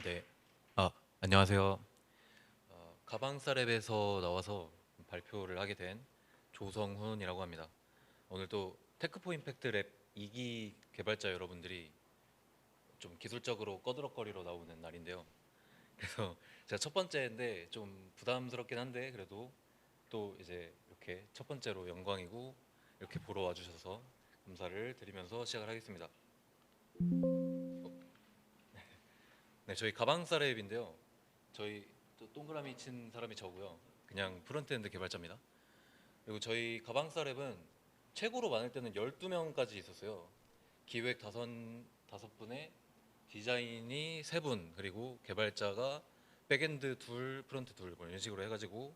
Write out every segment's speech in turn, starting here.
네. 안녕하세요. 가방사랩에서 나와서 발표를 하게 된 조성훈이라고 합니다. 오늘 또 테크포 임팩트 랩 2기 개발자 여러분들이 좀 기술적으로 꺼드럭거리러 나오는 날인데요. 그래서 제가 첫 번째인데 좀 부담스럽긴 한데 그래도 또 이제 이렇게 첫 번째로 영광이고 이렇게 보러 와주셔서 감사를 드리면서 시작을 하겠습니다. 네, 저희 가방사랩인데요. 저희 또 동그라미 친 사람이 저고요. 그냥 프론트엔드 개발자입니다. 그리고 저희 가방사랩은 최고로 많을 때는 12명까지 있었어요. 기획 다섯 분에 디자인이 세 분, 그리고 개발자가 백엔드 둘, 프론트 둘, 뭐 이런 식으로 해가지고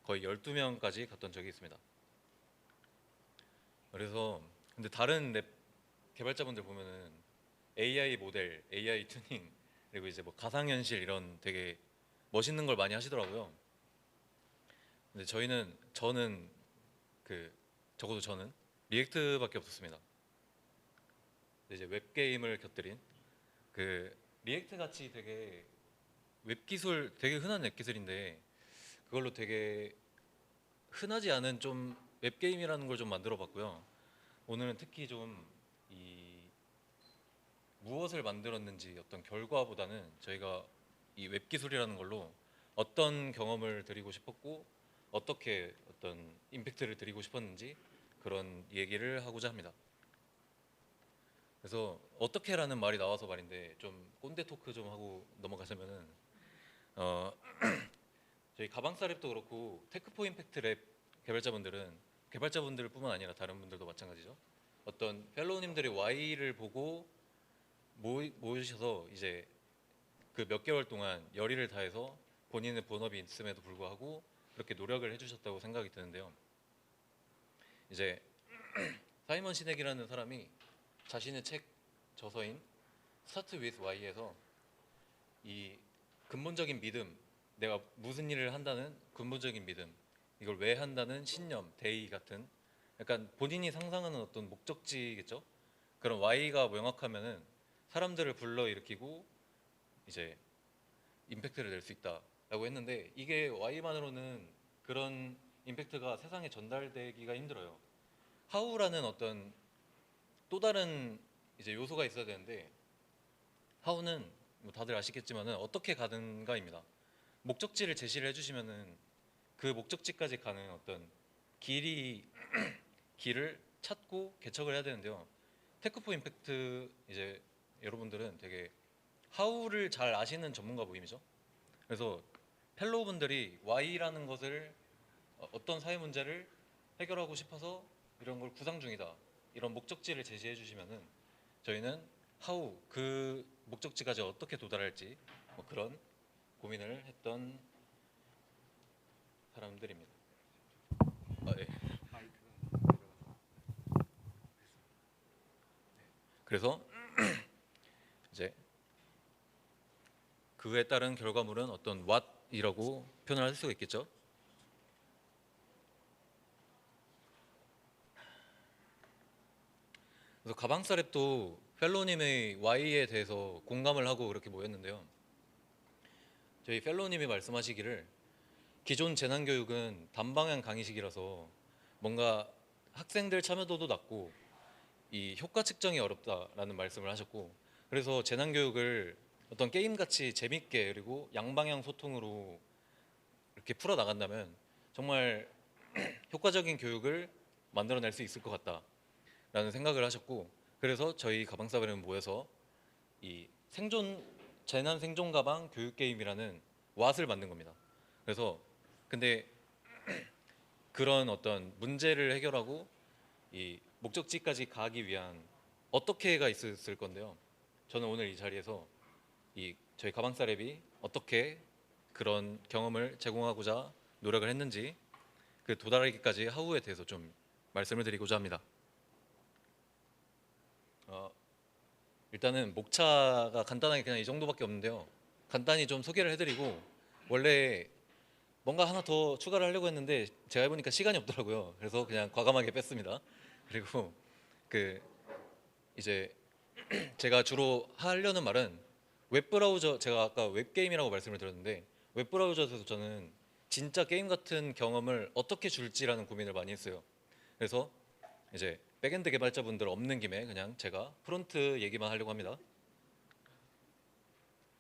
거의 12명까지 갔던 적이 있습니다. 그래서 근데 다른 랩 개발자분들 보면은 AI 모델, AI 튜닝, 그리고 이제 뭐 가상현실 이런 되게 멋있는 걸 많이 하시더라고요. 근데 저는 그 적어도 저는 리액트밖에 없었습니다. 근데 이제 웹게임을 곁들인 그 리액트 같이 되게 웹기술 되게 흔한 웹기술인데 그걸로 되게 흔하지 않은 좀 웹게임이라는 걸 좀 만들어 봤고요. 오늘은 특히 좀 이 무엇을 만들었는지 어떤 결과보다는 저희가 이 웹기술이라는 걸로 어떤 경험을 드리고 싶었고 어떻게 어떤 임팩트를 드리고 싶었는지 그런 얘기를 하고자 합니다. 그래서 어떻게라는 말이 나와서 말인데 좀 꼰대 토크 좀 하고 넘어가자면은 어 저희 가방사랩도 그렇고 테크포 임팩트 랩 개발자분들뿐만 아니라 다른 분들도 마찬가지죠. 어떤 펠로우님들이 Y를 보고 모이셔서 이제 그 몇 개월 동안 열의를 다해서 본인의 본업이 있음에도 불구하고 그렇게 노력을 해주셨다고 생각이 드는데요. 이제 사이먼 시넥이라는 사람이 자신의 책 저서인 Start with Why에서 이 근본적인 믿음, 내가 무슨 일을 한다는 근본적인 믿음, 이걸 왜 한다는 신념, 대의 같은 약간 본인이 상상하는 어떤 목적지겠죠? 그런 Y가 명확하면은 사람들을 불러일으키고 이제 임팩트를 낼 수 있다라고 했는데 이게 Y만으로는 그런 임팩트가 세상에 전달되기가 힘들어요. 하우라는 어떤 또 다른 이제 요소가 있어야 되는데 하우는 뭐 다들 아시겠지만은 어떻게 가든가입니다. 목적지를 제시를 해주시면은 그 목적지까지 가는 어떤 길이 길을 찾고 개척을 해야 되는데요. 테크포 임팩트 이제 여러분들은 되게 하우를 잘 아시는 전문가 모임이죠. 그래서 펠로우분들이 Y라는 것을 어떤 사회 문제를 해결하고 싶어서 이런 걸 구상 중이다. 이런 목적지를 제시해 주시면은 저희는 하우 그 목적지까지 어떻게 도달할지 뭐 그런 고민을 했던 사람들입니다. 예. 그래서 이제 그에 따른 결과물은 어떤 what이라고 표현을 할 수가 있겠죠. 그래서 가방사랩도 펠로님의 Y에 대해서 공감을 하고 그렇게 모였는데요. 저희 펠로님이 말씀하시기를 기존 재난교육은 단방향 강의식이라서 뭔가 학생들 참여도도 낮고 이 효과 측정이 어렵다라는 말씀을 하셨고 그래서 재난교육을 어떤 게임같이 재밌게 그리고 양방향 소통으로 이렇게 풀어 나간다면 정말 효과적인 교육을 만들어낼 수 있을 것 같다라는 생각을 하셨고 그래서 저희 가방사배는 모여서 이 생존 재난 생존 가방 교육 게임이라는 왓을 만든 겁니다. 그래서 근데 그런 어떤 문제를 해결하고 이 목적지까지 가기 위한 어떻게가 있었을 건데요. 저는 오늘 이 자리에서 이 저희 가방사랩이 어떻게 그런 경험을 제공하고자 노력을 했는지 그 도달하기까지 하우에 대해서 좀 말씀을 드리고자 합니다. 어, 일단은 목차가 간단하게 그냥 이 정도밖에 없는데요. 간단히 좀 소개를 해드리고 원래 뭔가 하나 더 추가를 하려고 했는데 제가 해보니까 시간이 없더라고요. 그래서 그냥 과감하게 뺐습니다. 그리고 그 이제 제가 주로 하려는 말은 웹브라우저, 제가 아까 웹게임이라고 말씀을 드렸는데 웹브라우저에서 저는 진짜 게임 같은 경험을 어떻게 줄지라는 고민을 많이 했어요. 그래서 이제 백엔드 개발자분들 없는 김에 그냥 제가 프론트 얘기만 하려고 합니다.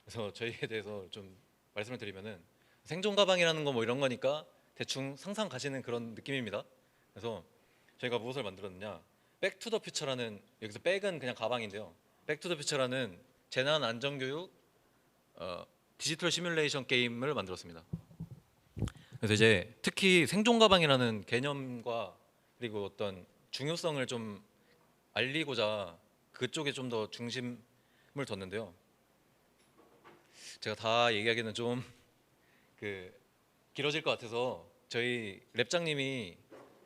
그래서 저희에 대해서 좀 말씀을 드리면은 생존 가방이라는 거 뭐 이런 거니까 대충 상상 가시는 그런 느낌입니다. 그래서 저희가 무엇을 만들었느냐? 백투더 퓨처라는, 여기서 백은 그냥 가방인데요. 백투더 퓨처라는 재난 안전 교육 디지털 시뮬레이션 게임을 만들었습니다. 그래서 이제 특히 생존 가방이라는 개념과 그리고 어떤 중요성을 좀 알리고자 그쪽에 좀 더 중심을 뒀는데요. 제가 다 얘기하기는 좀 길어질 것 같아서 저희 랩장님이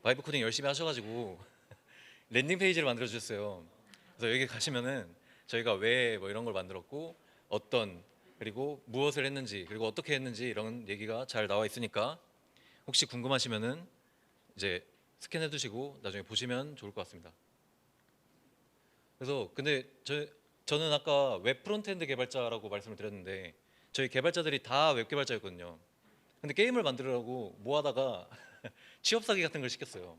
바이브 코딩 열심히 하셔가지고 랜딩 페이지를 만들어 주셨어요. 그래서 여기 가시면은 저희가 왜 뭐 이런 걸 만들었고 어떤, 그리고 무엇을 했는지, 그리고 어떻게 했는지 이런 얘기가 잘 나와 있으니까 혹시 궁금하시면은 이제 스캔해 두시고 나중에 보시면 좋을 것 같습니다. 그래서 근데 저는 아까 웹 프론트엔드 개발자라고 말씀을 드렸는데 저희 개발자들이 다 웹 개발자였거든요. 근데 게임을 만들려고 뭐 하다가 취업 사기 같은 걸 시켰어요.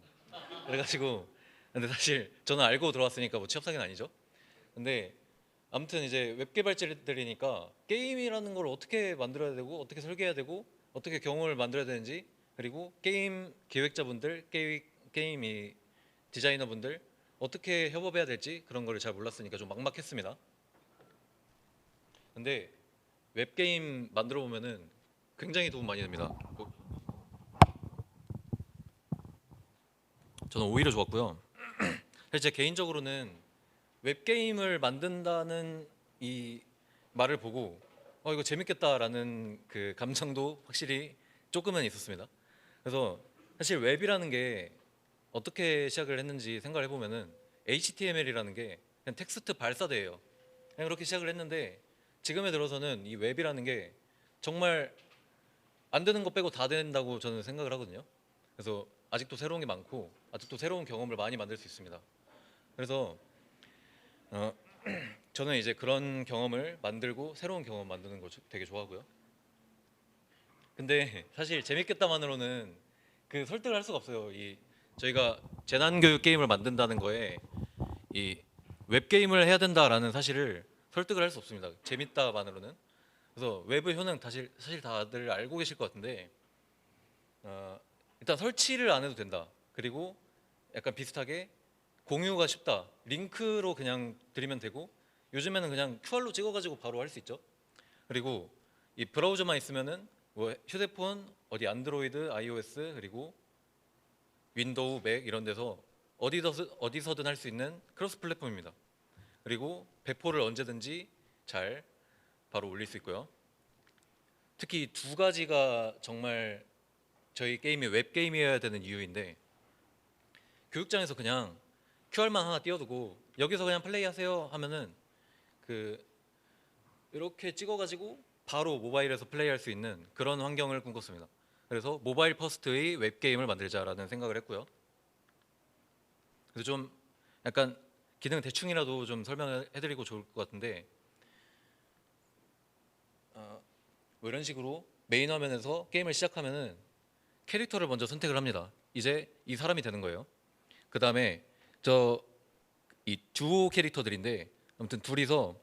그래가지고, 근데 사실 저는 알고 들어왔으니까 뭐 취업 사기는 아니죠. 근데 아무튼 이제 웹 개발자들이니까 게임이라는 걸 어떻게 만들어야 되고 어떻게 설계해야 되고 어떻게 경험을 만들어야 되는지, 그리고 게임 기획자분들, 게임이 디자이너분들 어떻게 협업해야 될지 그런 거를 잘 몰랐으니까 좀 막막했습니다. 근데 웹게임 만들어 보면은 굉장히 도움 많이 됩니다. 저는 오히려 좋았고요. 사실 제 개인적으로는 웹게임을 만든다는 이 말을 보고 이거 재밌겠다라는 그 감정도 확실히 조금은 있었습니다. 그래서 사실 웹이라는 게 어떻게 시작을 했는지 생각을 해보면은 HTML이라는 게 그냥 텍스트 발사대예요. 그냥 그렇게 시작을 했는데 지금에 들어서는 이 웹이라는 게 정말 안 되는 거 빼고 다 된다고 저는 생각을 하거든요. 그래서 아직도 새로운 게 많고 아직도 새로운 경험을 많이 만들 수 있습니다. 그래서 어, 저는 이제 그런 경험을 만들고 새로운 경험 만드는 거 되게 좋아하고요. 근데 사실 재밌겠다만으로는 그 설득을 할 수가 없어요. 이 저희가 재난교육 게임을 만든다는 거에 이 웹게임을 해야 된다라는 사실을 설득을 할 수 없습니다. 재밌다만으로는. 그래서 외부 효능 사실 다들 알고 계실 것 같은데 일단 설치를 안 해도 된다. 그리고 약간 비슷하게 공유가 쉽다. 링크로 그냥 드리면 되고 요즘에는 그냥 QR로 찍어가지고 바로 할 수 있죠. 그리고 이 브라우저만 있으면은 뭐 휴대폰, 어디 안드로이드, iOS, 그리고 윈도우, 맥 이런 데서 어디서든 할 수 있는 크로스 플랫폼입니다. 그리고 배포를 언제든지 잘 바로 올릴 수 있고요. 특히 두 가지가 정말 저희 게임이 웹 게임이어야 되는 이유인데, 교육장에서 그냥 QR만 하나 띄워두고 여기서 그냥 플레이하세요 하면은 이렇게 찍어가지고 바로 모바일에서 플레이할 수 있는 그런 환경을 꿈꿨습니다. 그래서 모바일 퍼스트의 웹 게임을 만들자라는 생각을 했고요. 그래서 좀 약간 기능 대충이라도 좀 설명해드리고 좋을 것 같은데, 뭐 이런 식으로 메인 화면에서 게임을 시작하면은 캐릭터를 먼저 선택을 합니다. 이제 이 사람이 되는 거예요. 그 다음에 이 듀오 캐릭터들인데 아무튼 둘이서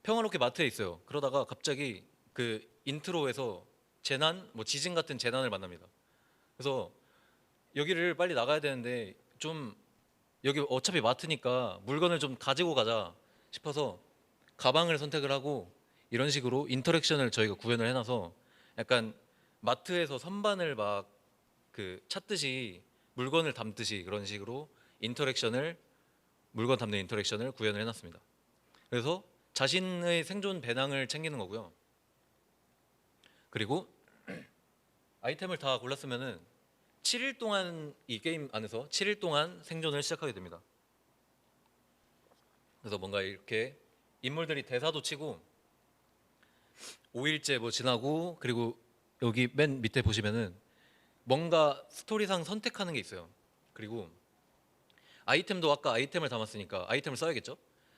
평화롭게 마트에 있어요. 그러다가 갑자기 그 인트로에서 뭐 지진 같은 재난을 만납니다. 그래서 여기를 빨리 나가야 되는데 좀 여기 어차피 마트니까 물건을 좀 가지고 가자 싶어서 가방을 선택을 하고 이런 식으로 인터랙션을 저희가 구현을 해놔서 약간 마트에서 선반을 막 찾듯이 물건을 담듯이 그런 식으로 물건 담는 인터랙션을 구현을 해놨습니다. 그래서 자신의 생존 배낭을 챙기는 거고요. 그리고 아이템을 다 골랐으면은 7일 동안 이 게임 안에서 7일 동안 생존을 시작하게 됩니다. 그래서 뭔가 이렇게 인물들이 대사도 치고 5일째 뭐 지나고, 그리고 여기 맨 밑에 보시면은 뭔가 스토리상 선택하는 게 있어요. 그리고 아이템도 아까 아이템을 담았으니까 아이템을 써야겠죠?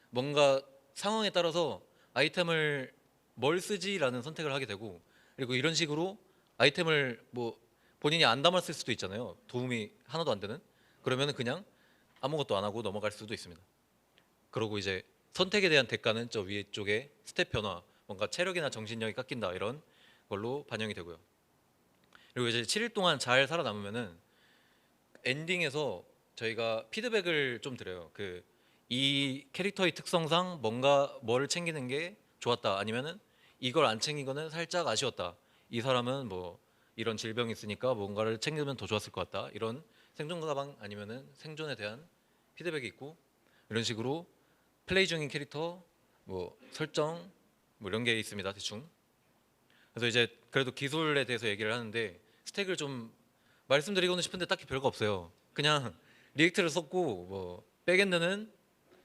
뭔가 상황에 따라서 아이템을 뭘 쓰지라는 선택을 하게 되고, 그리고 이런 식으로 아이템을 뭐 본인이 안 담았을 수도 있잖아요. 도움이 하나도 안 되는. 그러면은 그냥 아무것도 안 하고 넘어갈 수도 있습니다. 그러고 이제 선택에 대한 대가는 저 위에 쪽에 스텝 변화, 뭔가 체력이나 정신력이 깎인다 이런 걸로 반영이 되고요. 그리고 이제 7일 동안 잘 살아남으면은 엔딩에서 저희가 피드백을 좀 드려요. 그 이 캐릭터의 특성상 뭔가 뭘 챙기는 게 좋았다, 아니면은 이걸 안 챙긴 거는 살짝 아쉬웠다. 이 사람은 뭐 이런 질병이 있으니까 뭔가를 챙기면 더 좋았을 것 같다. 이런 생존 가방 아니면은 생존에 대한 피드백이 있고, 이런 식으로 플레이 중인 캐릭터 뭐 설정 뭐 이런 게 있습니다. 대충. 그래서 이제 그래도 기술에 대해서 얘기를 하는데 스택을 좀 말씀드리고는 싶은데 딱히 별거 없어요. 그냥 리액트를 썼고 뭐 백엔드는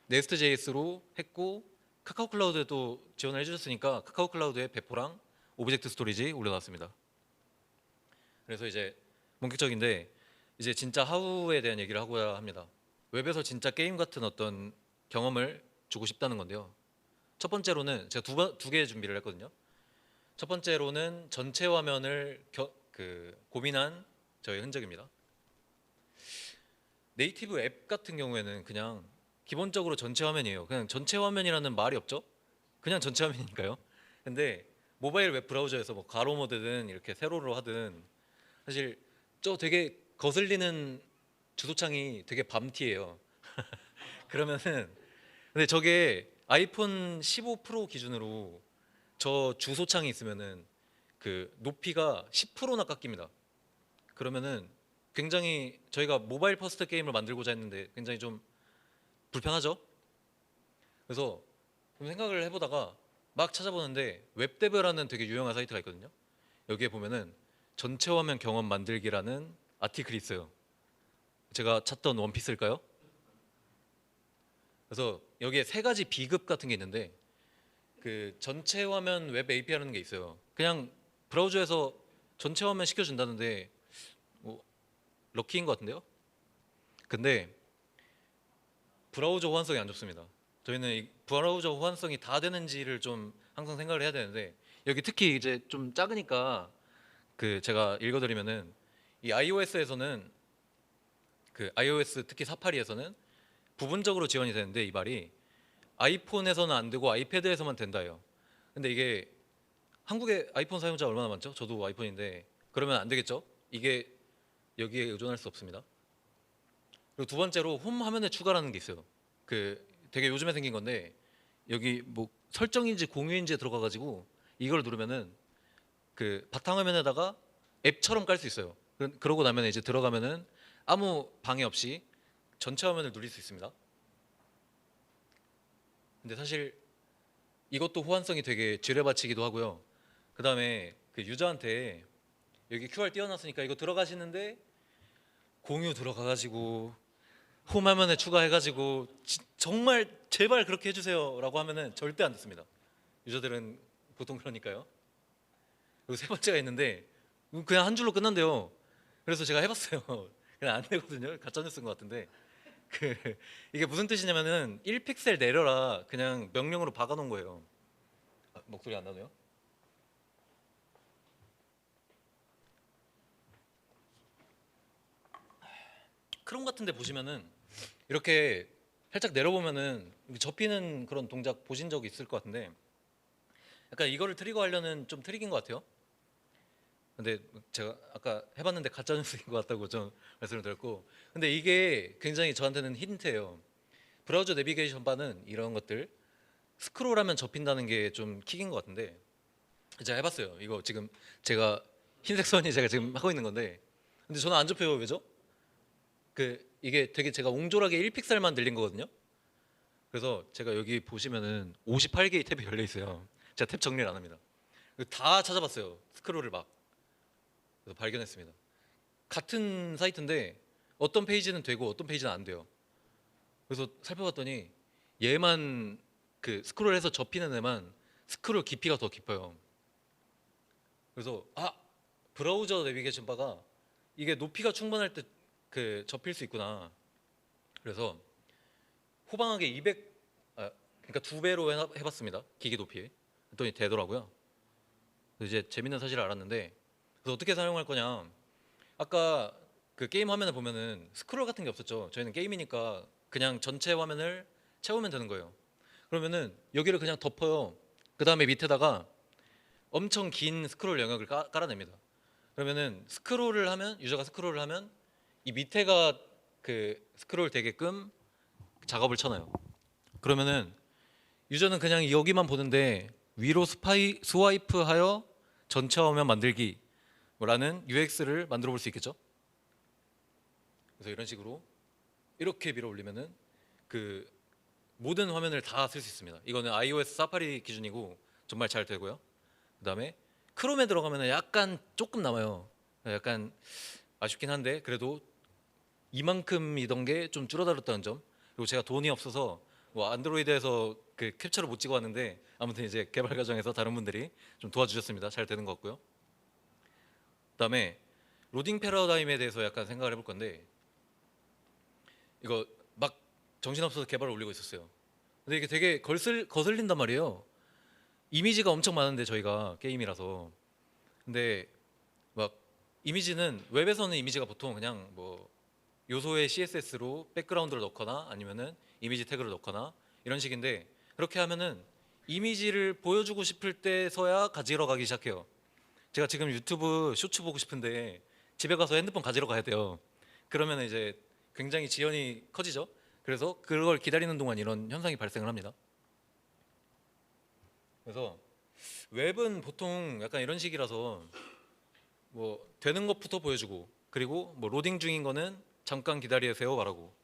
네스트 JS로 했고, 카카오 클라우드에 또 지원을 해주셨으니까 카카오 클라우드에 배포랑 오브젝트 스토리지 올려놨습니다. 그래서 이제 본격적인데 이제 진짜 하우에 대한 얘기를 하고야 합니다. 웹에서 진짜 게임 같은 어떤 경험을 주고 싶다는 건데요. 첫 번째로는 제가 두 개 준비를 했거든요. 첫 번째로는 전체 화면을 고민한 저의 흔적입니다. 네이티브 앱 같은 경우에는 그냥 기본적으로 전체 화면이에요. 그냥 전체 화면이라는 말이 없죠. 그냥 전체 화면이니까요. 근데 모바일 웹 브라우저에서 뭐 가로 모드든 이렇게 세로로 하든 사실 저 되게 거슬리는 주소창이 되게 밤티예요. 그러면은 근데 저게 아이폰 15 프로 기준으로 저 주소창이 있으면은 그 높이가 10%나 깎입니다. 그러면은 굉장히 저희가 모바일 퍼스트 게임을 만들고자 했는데 굉장히 좀 불편하죠? 그래서 좀 생각을 해보다가 막 찾아보는데 웹데브라는 되게 유명한 사이트가 있거든요. 여기에 보면은 전체 화면 경험 만들기라는 아티클이 있어요. 제가 찾던 원피스일까요? 그래서 여기에 세 가지 비급 같은 게 있는데 그 전체 화면 웹 API라는 게 있어요. 그냥 브라우저에서 전체 화면 시켜준다는데 뭐 럭키인 것 같은데요? 근데 브라우저 호환성이 안 좋습니다. 저희는 이 브라우저 호환성이 다 되는지를 좀 항상 생각을 해야 되는데 여기 특히 이제 좀 작으니까 그 제가 읽어드리면은 이 iOS에서는 그 iOS 특히 사파리에서는 부분적으로 지원이 되는데 이 말이 아이폰에서는 안 되고 아이패드에서만 된다예요. 근데 이게 한국에 아이폰 사용자 얼마나 많죠? 저도 아이폰인데 그러면 안 되겠죠? 이게 여기에 의존할 수 없습니다. 그리고 두 번째로 홈 화면에 추가라는 게 있어요. 그 되게 요즘에 생긴 건데 여기 뭐 설정인지 공유인지에 들어가가지고 이걸 누르면은 그 바탕화면에다가 앱처럼 깔 수 있어요. 그러고 나면 이제 들어가면은 아무 방해 없이 전체 화면을 누릴 수 있습니다. 근데 사실 이것도 호환성이 되게 지뢰받치기도 하고요. 그 다음에 그 유저한테 여기 QR 띄워놨으니까 이거 들어가시는데 공유 들어가가지고 홈 화면에 추가해가지고 정말 제발 그렇게 해주세요라고 하면은 절대 안 듣습니다. 유저들은 보통 그러니까요. 그리고 세 번째가 있는데 그냥 한 줄로 끝난대요. 그래서 제가 해봤어요. 그냥 안 되거든요. 가짜 뉴스인 것 같은데 그 이게 무슨 뜻이냐면은 1픽셀 내려라 그냥 명령으로 박아놓은 거예요. 아, 목소리 안 나네요. 크롬 같은데 보시면은 이렇게 살짝 내려보면은 접히는 그런 동작 보신 적 있을 것 같은데 약간 이거를 트리거하려는 좀 트릭인 것 같아요. 근데 제가 아까 해봤는데 가짜 뉴스인 것 같다고 좀 말씀을 드렸고, 근데 이게 굉장히 저한테는 힌트예요. 브라우저 내비게이션 바는 이런 것들 스크롤하면 접힌다는 게 좀 킥인 것 같은데 제가 해봤어요. 이거 지금 제가 흰색 선이 제가 지금 하고 있는 건데 근데 저는 안 접혀요. 왜죠? 그 이게 되게 제가 옹졸하게 1픽셀만 늘린 거거든요. 그래서 제가 여기 보시면은 58개의 탭이 열려 있어요. 제가 탭 정리를 안 합니다. 다 찾아봤어요. 스크롤을 막. 그래서 발견했습니다. 같은 사이트인데 어떤 페이지는 되고 어떤 페이지는 안 돼요. 그래서 살펴봤더니 얘만 그 스크롤해서 접히는 애만 스크롤 깊이가 더 깊어요. 그래서 아 브라우저 내비게이션 바가 이게 높이가 충분할 때 그 접힐 수 있구나. 그래서 호방하게 200 그러니까 두 배로 해봤습니다. 기계 높이. 그랬더니 되더라고요. 그래서 이제 재밌는 사실을 알았는데, 그래서 어떻게 사용할 거냐? 아까 그 게임 화면을 보면은 스크롤 같은 게 없었죠. 저희는 게임이니까 그냥 전체 화면을 채우면 되는 거예요. 그러면은 여기를 그냥 덮어요. 그 다음에 밑에다가 엄청 긴 스크롤 영역을 깔아냅니다. 그러면은 스크롤을 하면, 유저가 스크롤을 하면 이 밑에가 그 스크롤 되게끔 작업을 쳐놔요. 그러면은 유저는 그냥 여기만 보는데 위로 스와이프하여 전체 화면 만들기 라는 UX를 만들어 볼 수 있겠죠. 그래서 이런 식으로 이렇게 밀어 올리면은 그 모든 화면을 다 쓸 수 있습니다. 이거는 iOS 사파리 기준이고 정말 잘 되고요. 그다음에 크롬에 들어가면은 약간 조금 남아요. 약간 아쉽긴 한데 그래도 이만큼이던 게 좀 줄어들었다는 점. 그리고 제가 돈이 없어서 뭐 안드로이드에서 그 캡처를 못 찍어 왔는데 아무튼 이제 개발 과정에서 다른 분들이 좀 도와주셨습니다. 잘 되는 것 같고요. 그다음에 로딩 패러다임에 대해서 약간 생각을 해볼 건데, 이거 막 정신없어서 개발을 올리고 있었어요. 근데 이게 되게 거슬린단 말이에요. 이미지가 엄청 많은데 저희가 게임이라서. 근데 막 이미지는 웹에서는 이미지가 보통 그냥 뭐 요소의 CSS로 백그라운드를 넣거나 아니면은 이미지 태그를 넣거나 이런 식인데, 그렇게 하면은 이미지를 보여주고 싶을 때서야 가지러 가기 시작해요. 제가 지금 유튜브 쇼츠 보고 싶은데 집에 가서 핸드폰 가지러 가야 돼요. 그러면 이제 굉장히 지연이 커지죠. 그래서 그걸 기다리는 동안 이런 현상이 발생을 합니다. 그래서 웹은 보통 약간 이런 식이라서 뭐 되는 것부터 보여주고, 그리고 뭐 로딩 중인 거는 잠깐 기다리세요 말하고,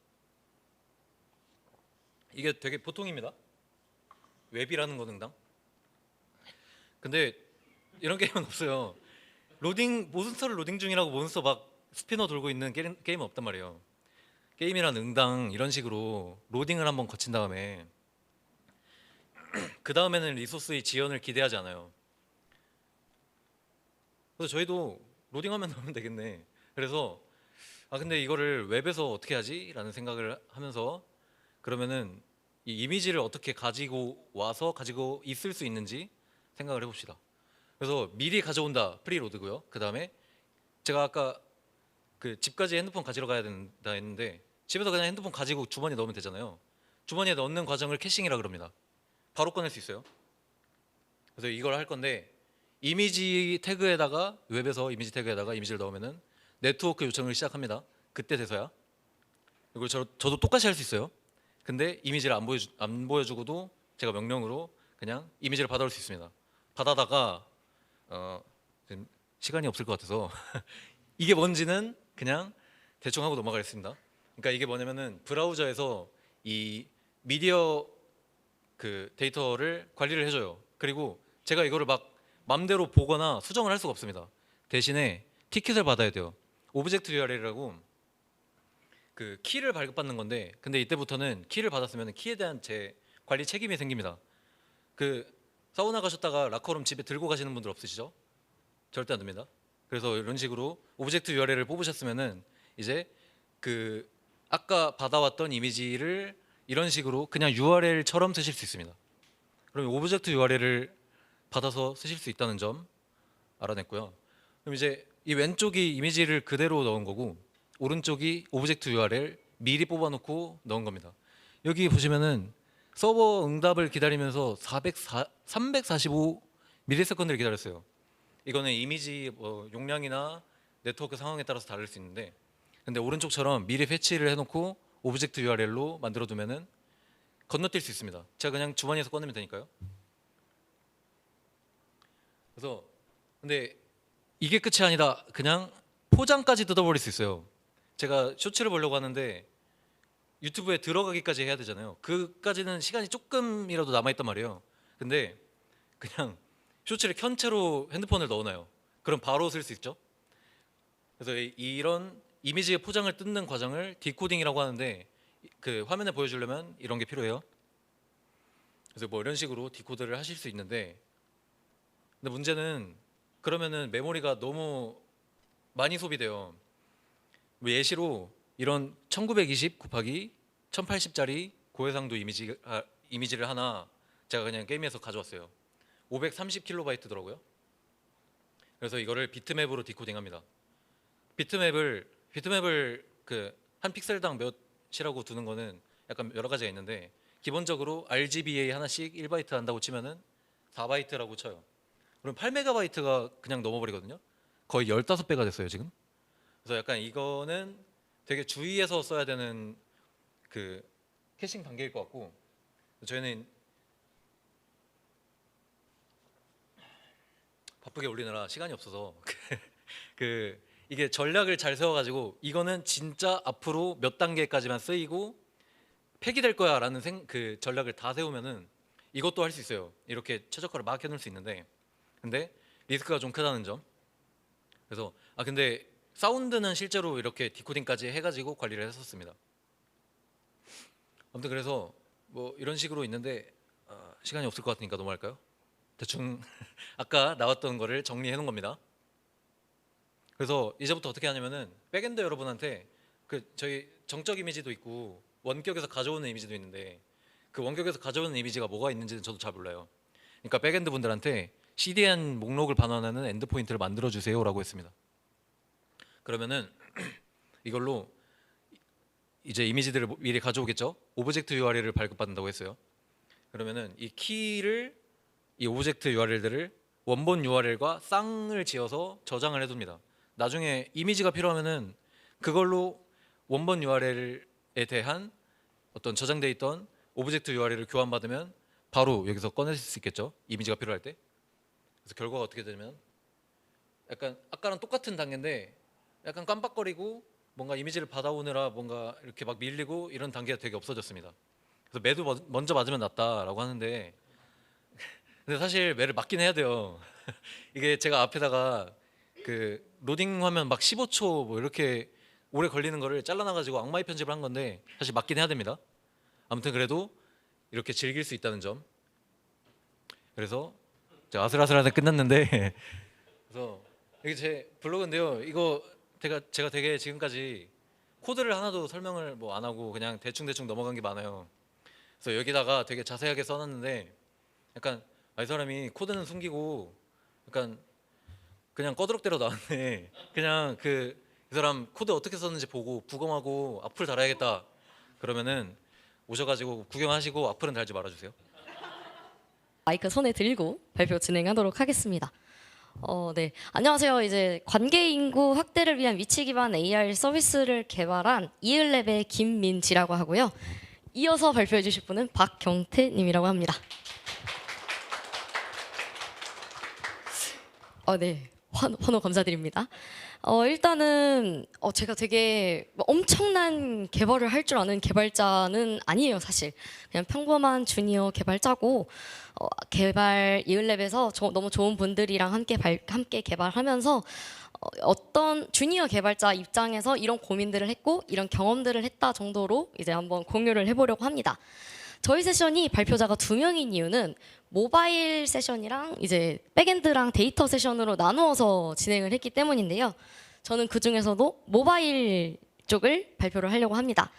이게 되게 보통입니다. 웹이라는 거 등당. 근데 이런 게임은 없어요. 로딩 몬스터를 로딩 중이라고 몬스터 막 스피너 돌고 있는 게임은 없단 말이에요. 게임이란 응당 이런 식으로 로딩을 한번 거친 다음에 그 다음에는 리소스의 지연을 기대하지 않아요. 그래서 저희도 로딩하면 나오면 되겠네. 그래서 아 근데 이거를 웹에서 어떻게 하지? 라는 생각을 하면서, 그러면은 이 이미지를 어떻게 가지고 와서 가지고 있을 수 있는지 생각을 해봅시다. 그래서 미리 가져온다 프리로드고요. 그 다음에 제가 아까 그 집까지 핸드폰 가지러 가야 된다 했는데 집에서 그냥 핸드폰 가지고 주머니에 넣으면 되잖아요. 주머니에 넣는 과정을 캐싱이라 그럽니다. 바로 꺼낼 수 있어요. 그래서 이걸 할 건데, 이미지 태그에다가 웹에서 이미지 태그에다가 이미지를 넣으면은 네트워크 요청을 시작합니다. 그때 돼서야. 그리고 저도 똑같이 할 수 있어요. 근데 이미지를 안 보여주고도 제가 명령으로 그냥 이미지를 받아올 수 있습니다. 받아다가 지금 시간이 없을 것 같아서 이게 뭔지는 그냥 대충 하고 넘어가겠습니다. 그러니까 이게 뭐냐면은 브라우저에서 이 미디어 그 데이터를 관리를 해줘요. 그리고 제가 이거를 막 맘대로 보거나 수정을 할 수가 없습니다. 대신에 티켓을 받아야 돼요. 오브젝트 URL이라고 그 키를 발급받는 건데, 근데 이때부터는 키를 받았으면 키에 대한 제 관리 책임이 생깁니다. 그 사우나 가셨다가 라커룸 집에 들고 가시는 분들 없으시죠? 절대 안 됩니다. 그래서 이런 식으로 오브젝트 URL을 뽑으셨으면은 이제 그 아까 받아왔던 이미지를 이런 식으로 그냥 URL처럼 쓰실 수 있습니다. 그럼 오브젝트 URL을 받아서 쓰실 수 있다는 점 알아냈고요. 그럼 이제 이 왼쪽이 이미지를 그대로 넣은 거고, 오른쪽이 오브젝트 URL 미리 뽑아놓고 넣은 겁니다. 여기 보시면은 서버 응답을 기다리면서 345 밀리세컨드를 기다렸어요. 이거는 이미지 뭐 용량이나 네트워크 상황에 따라서 다를 수 있는데, 근데 오른쪽처럼 미리 패치를 해놓고 오브젝트 URL로 만들어두면은 건너뛸 수 있습니다. 제가 그냥 주머니에서 꺼내면 되니까요. 그래서 근데 이게 끝이 아니라 그냥 포장까지 뜯어버릴 수 있어요. 제가 쇼츠를 보려고 하는데 유튜브에 들어가기까지 해야 되잖아요. 그까지는 시간이 조금이라도 남아있단 말이에요. 근데 그냥 쇼츠를 켠 채로 핸드폰을 넣어놔요. 그럼 바로 쓸 수 있죠. 그래서 이런 이미지의 포장을 뜯는 과정을 디코딩이라고 하는데, 그 화면에 보여주려면 이런 게 필요해요. 그래서 뭐 이런 식으로 디코드를 하실 수 있는데, 근데 문제는 그러면은 메모리가 너무 많이 소비돼요. 뭐 예시로 이런 1920 곱하기 1080짜리 고해상도 이미지를 하나 제가 그냥 게임에서 가져왔어요. 530kB더라고요. 그래서 이거를 비트맵으로 디코딩합니다. 비트맵을 그 한 픽셀당 몇이라고 두는 거는 약간 여러 가지가 있는데 기본적으로 RGBA 하나씩 1바이트 한다고 치면은 4바이트라고 쳐요. 그럼 8메가바이트가 그냥 넘어버리거든요. 거의 15배가 됐어요 지금. 그래서 약간 이거는 되게 주의해서 써야 되는 그 캐싱 단계일 것 같고, 저희는 바쁘게 올리느라 시간이 없어서 이게 전략을 잘 세워가지고 이거는 진짜 앞으로 몇 단계까지만 쓰이고 폐기될 거야라는 그 전략을 다 세우면은 이것도 할 수 있어요. 이렇게 최저가를 막 해놓을 수 있는데, 근데 리스크가 좀 크다는 점. 그래서 근데 사운드는 실제로 이렇게 디코딩까지 해가지고 관리를 했었습니다. 아무튼 그래서 뭐 이런 식으로 있는데 시간이 없을 것 같으니까 넘어갈까요? 대충 아까 나왔던 거를 정리해 놓은 겁니다. 그래서 이제부터 어떻게 하냐면은 백엔드 여러분한테 그 저희 정적 이미지도 있고 원격에서 가져오는 이미지도 있는데 그 원격에서 가져오는 이미지가 뭐가 있는지는 저도 잘 몰라요. 그러니까 백엔드 분들한테 CDN 목록을 반환하는 엔드포인트를 만들어 주세요라고 했습니다. 그러면은 이걸로 이제 이미지들을 미리 가져오겠죠. 오브젝트 URL을 발급받는다고 했어요. 그러면은 이 오브젝트 URL들을 원본 URL과 쌍을 지어서 저장을 해둡니다. 나중에 이미지가 필요하면은 그걸로 원본 URL에 대한 어떤 저장돼 있던 오브젝트 URL을 교환받으면 바로 여기서 꺼낼 수 있겠죠. 이미지가 필요할 때. 그래서 결과가 어떻게 되면 약간 아까랑 똑같은 단계인데 약간 깜빡거리고 뭔가 이미지를 받아오느라 뭔가 이렇게 막 밀리고 이런 단계가 되게 없어졌습니다. 그래서 매도 먼저 맞으면 낫다라고 하는데 근데 사실 매를 맞긴 해야 돼요. 이게 제가 앞에다가 그 로딩 화면 막 15초 뭐 이렇게 오래 걸리는 거를 잘라놔가지고 악마의 편집을 한 건데 사실 맞긴 해야 됩니다. 아무튼 그래도 이렇게 즐길 수 있다는 점. 그래서 제가 아슬아슬하게 끝났는데 그래서 이게 제 블로그인데요. 이거 제가 되게 지금까지 코드를 하나도 설명을 뭐 안 하고 그냥 대충 넘어간 게 많아요. 그래서 여기다가 되게 자세하게 써놨는데 약간 이 사람이 코드는 숨기고 약간 그냥 꺼드럭대로 나왔네. 그냥 이 사람 코드 어떻게 썼는지 보고 부검하고 악플 달아야겠다. 그러면은 오셔가지고 구경하시고 악플은 달지 말아주세요. 마이크 손에 들고 발표 진행하도록 하겠습니다. 네. 안녕하세요. 이제 관계 인구 확대를 위한 위치 기반 AR 서비스를 개발한 이을랩의 김민지라고 하고요. 이어서 발표해 주실 분은 박경태 님이라고 합니다. 네. 환호 감사드립니다. 일단은 제가 되게 엄청난 개발을 할 줄 아는 개발자는 아니에요, 사실. 그냥 평범한 주니어 개발자고 개발 이을랩에서 너무 좋은 분들이랑 함께 개발하면서 어떤 주니어 개발자 입장에서 이런 고민들을 했고 이런 경험들을 했다 정도로 이제 한번 공유를 해보려고 합니다. 저희 세션이 발표자가 2명인 이유는 모바일 세션이랑 이제 백엔드랑 데이터 세션으로 나누어서 진행을 했기 때문인데요. 저는 그 중에서도 모바일 쪽을 발표를 하려고 합니다.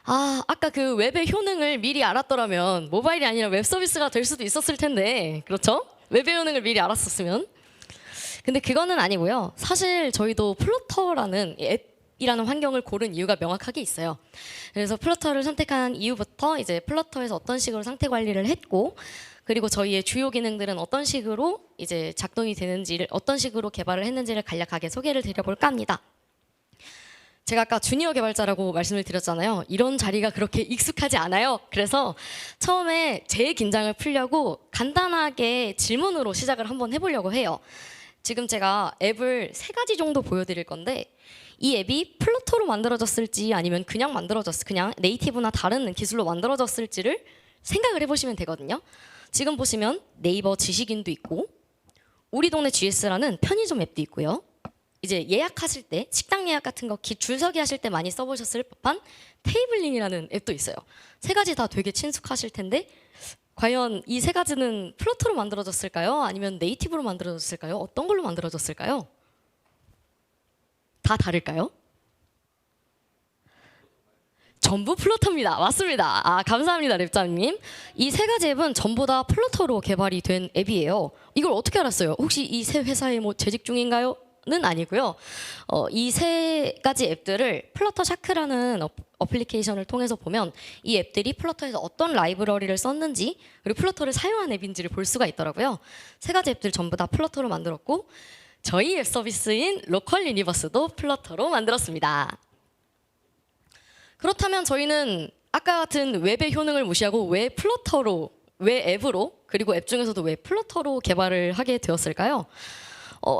아까 그 웹의 효능을 미리 알았더라면 모바일이 아니라 웹 서비스가 될 수도 있었을 텐데, 그렇죠? 웹의 효능을 미리 알았었으면. 근데 그거는 아니고요. 사실 저희도 플러터라는 앱이라는 환경을 고른 이유가 명확하게 있어요. 그래서 플러터를 선택한 이후부터 이제 플러터에서 어떤 식으로 상태 관리를 했고, 그리고 저희의 주요 기능들은 어떤 식으로 이제 작동이 되는지를, 어떤 식으로 개발을 했는지를 간략하게 소개를 드려볼까 합니다. 제가 아까 주니어 개발자라고 말씀을 드렸잖아요. 이런 자리가 그렇게 익숙하지 않아요. 그래서 처음에 제 긴장을 풀려고 간단하게 질문으로 시작을 한번 해보려고 해요. 지금 제가 앱을 3가지 정도 보여드릴 건데 이 앱이 플러터로 만들어졌을지 아니면 그냥 네이티브나 다른 기술로 만들어졌을지를 생각을 해보시면 되거든요. 지금 보시면 네이버 지식인도 있고 우리 동네 GS라는 편의점 앱도 있고요. 이제 예약하실 때 식당 예약 같은 거 줄서기 하실 때 많이 써보셨을 법한 테이블링이라는 앱도 있어요. 3가지 다 되게 친숙하실 텐데 과연 이 3가지는 플러터로 만들어졌을까요? 아니면 네이티브로 만들어졌을까요? 어떤 걸로 만들어졌을까요? 다 다를까요? 전부 플러터입니다. 맞습니다. 아, 감사합니다, 랩자님. 이 세 가지 앱은 전부 다 플러터로 개발이 된 앱이에요. 이걸 어떻게 알았어요? 혹시 이 세 회사에 뭐 재직 중인가요? 는 아니고요. 이 세 가지 앱들을 플러터 샤크라는 어플리케이션을 통해서 보면 이 앱들이 플러터에서 어떤 라이브러리를 썼는지 그리고 플러터를 사용한 앱인지를 볼 수가 있더라고요. 세 가지 앱들 전부 다 플러터로 만들었고 저희 앱 서비스인 로컬 유니버스도 플러터로 만들었습니다. 그렇다면 저희는 아까 같은 웹의 효능을 무시하고 왜 플러터로, 왜 앱으로, 그리고 앱 중에서도 왜 플러터로 개발을 하게 되었을까요?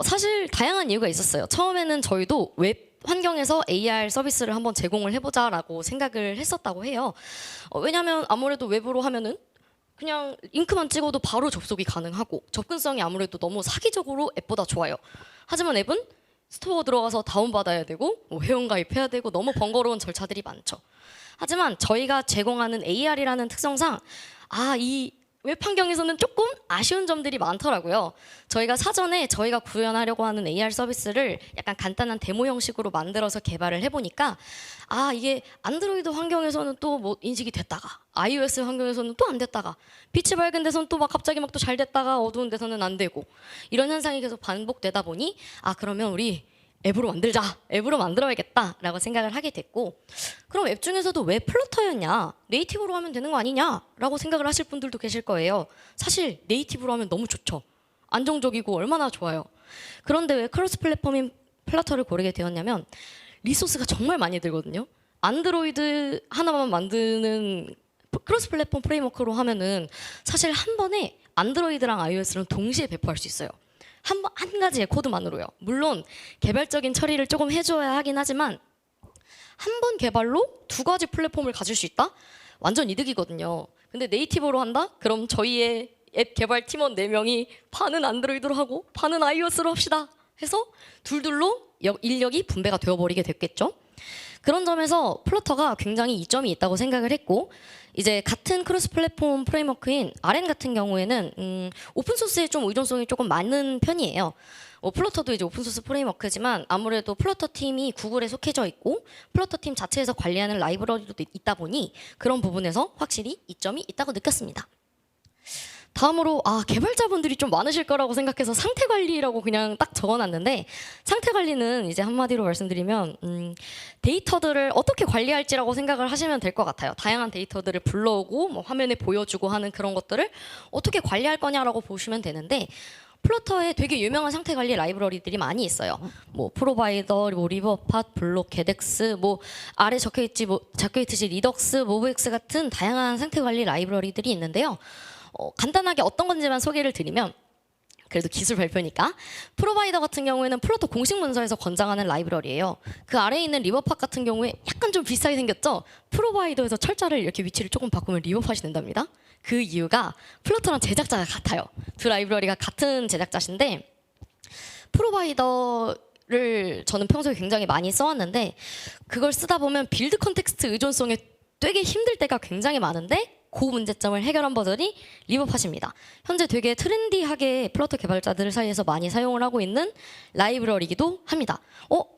사실 다양한 이유가 있었어요. 처음에는 저희도 웹 환경에서 AR 서비스를 한번 제공을 해보자라고 생각을 했었다고 해요. 왜냐하면 아무래도 웹으로 하면은 그냥 링크만 찍어도 바로 접속이 가능하고 접근성이 아무래도 너무 사기적으로 앱보다 좋아요. 하지만 앱은 스토어 들어가서 다운받아야 되고 뭐 회원가입해야 되고 너무 번거로운 절차들이 많죠. 하지만 저희가 제공하는 AR이라는 특성상 이 웹 환경에서는 조금 아쉬운 점들이 많더라고요. 저희가 사전에 저희가 구현하려고 하는 AR 서비스를 약간 간단한 데모 형식으로 만들어서 개발을 해보니까 이게 안드로이드 환경에서는 또 뭐 인식이 됐다가 iOS 환경에서는 또 안 됐다가 빛이 밝은 데서는 또 막 갑자기 막 또 잘 됐다가 어두운 데서는 안 되고 이런 현상이 계속 반복되다 보니 그러면 우리 앱으로 만들자, 앱으로 만들어야겠다라고 생각을 하게 됐고 그럼 앱 중에서도 왜 플러터였냐, 네이티브로 하면 되는 거 아니냐라고 생각을 하실 분들도 계실 거예요. 사실 네이티브로 하면 너무 좋죠. 안정적이고 얼마나 좋아요. 그런데 왜 크로스 플랫폼인 플러터를 고르게 되었냐면 리소스가 정말 많이 들거든요. 안드로이드 하나만 만드는 크로스 플랫폼 프레임워크로 하면은 사실 한 번에 안드로이드랑 iOS랑 동시에 배포할 수 있어요. 한 가지의 코드만으로요. 물론 개발적인 처리를 조금 해줘야 하긴 하지만 한 번 개발로 두 가지 플랫폼을 가질 수 있다? 완전 이득이거든요. 근데 네이티브로 한다? 그럼 저희의 앱 개발 팀원 4명이 반은 안드로이드로 하고 반은 iOS로 합시다 해서 둘둘로 인력이 분배가 되어버리게 됐겠죠. 그런 점에서 플러터가 굉장히 이점이 있다고 생각을 했고 이제 같은 크로스 플랫폼 프레임워크인 RM 같은 경우에는 오픈소스에 좀 의존성이 조금 많은 편이에요. 플러터도 이제 오픈소스 프레임워크지만 아무래도 플러터 팀이 구글에 속해져 있고 플러터 팀 자체에서 관리하는 라이브러리도 있다 보니 그런 부분에서 확실히 이점이 있다고 느꼈습니다. 다음으로 개발자분들이 좀 많으실 거라고 생각해서 상태 관리라고 그냥 딱 적어놨는데 상태 관리는 이제 한마디로 말씀드리면 데이터들을 어떻게 관리할지라고 생각을 하시면 될 것 같아요. 다양한 데이터들을 불러오고 뭐 화면에 보여주고 하는 그런 것들을 어떻게 관리할 거냐라고 보시면 되는데 플러터에 되게 유명한 상태 관리 라이브러리들이 많이 있어요. 뭐 프로바이더, 뭐 리버팟, 블록, 게덱스, 뭐 아래 적혀있듯이 리덕스, 모브엑스 같은 다양한 상태 관리 라이브러리들이 있는데요. 간단하게 어떤 건지만 소개를 드리면 그래도 기술 발표니까 프로바이더 같은 경우에는 플러터 공식 문서에서 권장하는 라이브러리예요. 그 아래에 있는 리버팟 같은 경우에 약간 좀 비슷하게 생겼죠. 프로바이더에서 철자를 이렇게 위치를 조금 바꾸면 리버팟이 된답니다. 그 이유가 플러터랑 제작자가 같아요. 두 라이브러리가 같은 제작자신데 프로바이더를 저는 평소에 굉장히 많이 써왔는데 그걸 쓰다 보면 빌드 컨텍스트 의존성에 되게 힘들 때가 굉장히 많은데 그 문제점을 해결한 버전이 리버팟입니다. 현재 되게 트렌디하게 플러터 개발자들 사이에서 많이 사용을 하고 있는 라이브러리이기도 합니다.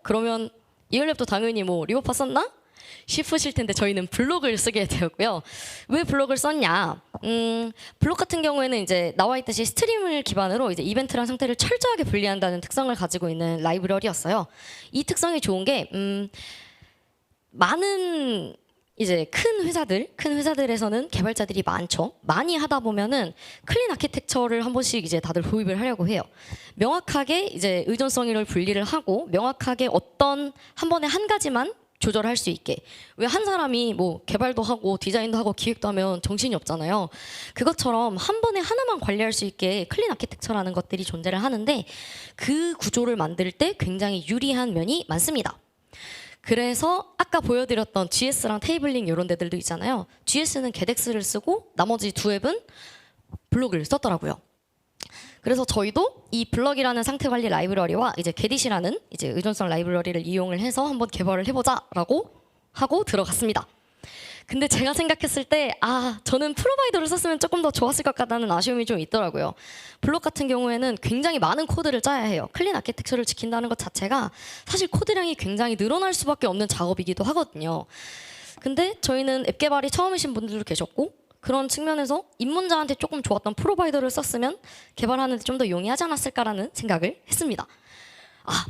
그러면 이얼랩도 당연히 뭐 리버팟 썼나? 싶으실 텐데 저희는 블록을 쓰게 되었고요. 왜 블록을 썼냐? 블록 같은 경우에는 이제 나와 있듯이 스트림을 기반으로 이제 이벤트랑 상태를 철저하게 분리한다는 특성을 가지고 있는 라이브러리였어요. 이 특성이 좋은 게 많은 이제 큰 회사들에서는 개발자들이 많죠. 많이 하다 보면은 클린 아키텍처를 한 번씩 이제 다들 도입을 하려고 해요. 명확하게 이제 의존성을 분리를 하고 명확하게 한 번에 한 가지만 조절할 수 있게. 왜 한 사람이 뭐 개발도 하고 디자인도 하고 기획도 하면 정신이 없잖아요. 그것처럼 한 번에 하나만 관리할 수 있게 클린 아키텍처라는 것들이 존재를 하는데 그 구조를 만들 때 굉장히 유리한 면이 많습니다. 그래서 아까 보여드렸던 GS랑 테이블링 이런 데들도 있잖아요. GS는 게덱스를 쓰고 나머지 두 앱은 블록을 썼더라고요. 그래서 저희도 이 블럭이라는 상태 관리 라이브러리와 이제 게딧이라는 이제 의존성 라이브러리를 이용을 해서 한번 개발을 해보자라고 하고 들어갔습니다. 근데 제가 생각했을 때 저는 프로바이더를 썼으면 조금 더 좋았을 것 같다는 아쉬움이 좀 있더라고요. 블록 같은 경우에는 굉장히 많은 코드를 짜야 해요. 클린 아키텍처를 지킨다는 것 자체가 사실 코드량이 굉장히 늘어날 수밖에 없는 작업이기도 하거든요. 근데 저희는 앱 개발이 처음이신 분들도 계셨고 그런 측면에서 입문자한테 조금 좋았던 프로바이더를 썼으면 개발하는데 좀 더 용이하지 않았을까라는 생각을 했습니다.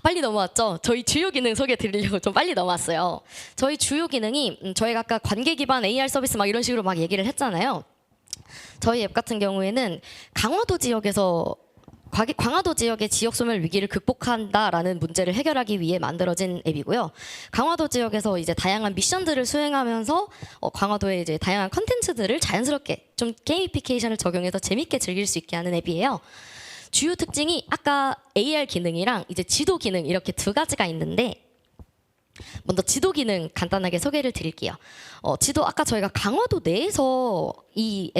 빨리 넘어왔죠. 저희 주요 기능 소개해 드리려고 좀 빨리 넘어왔어요. 저희 주요 기능이 저희가 아까 관계 기반 AR 서비스 막 이런 식으로 막 얘기를 했잖아요. 저희 앱 같은 경우에는 강화도 지역의 지역 소멸 위기를 극복한다라는 문제를 해결하기 위해 만들어진 앱이고요. 강화도 지역에서 이제 다양한 미션들을 수행하면서 강화도의 이제 다양한 컨텐츠들을 자연스럽게 좀 게이미피케이션을 적용해서 재밌게 즐길 수 있게 하는 앱이에요. 주요 특징이 아까 AR 기능이랑 이제 지도 기능 이렇게 두 가지가 있는데 먼저 지도 기능 간단하게 소개를 드릴게요. 지도 아까 저희가 강화도 내에서 이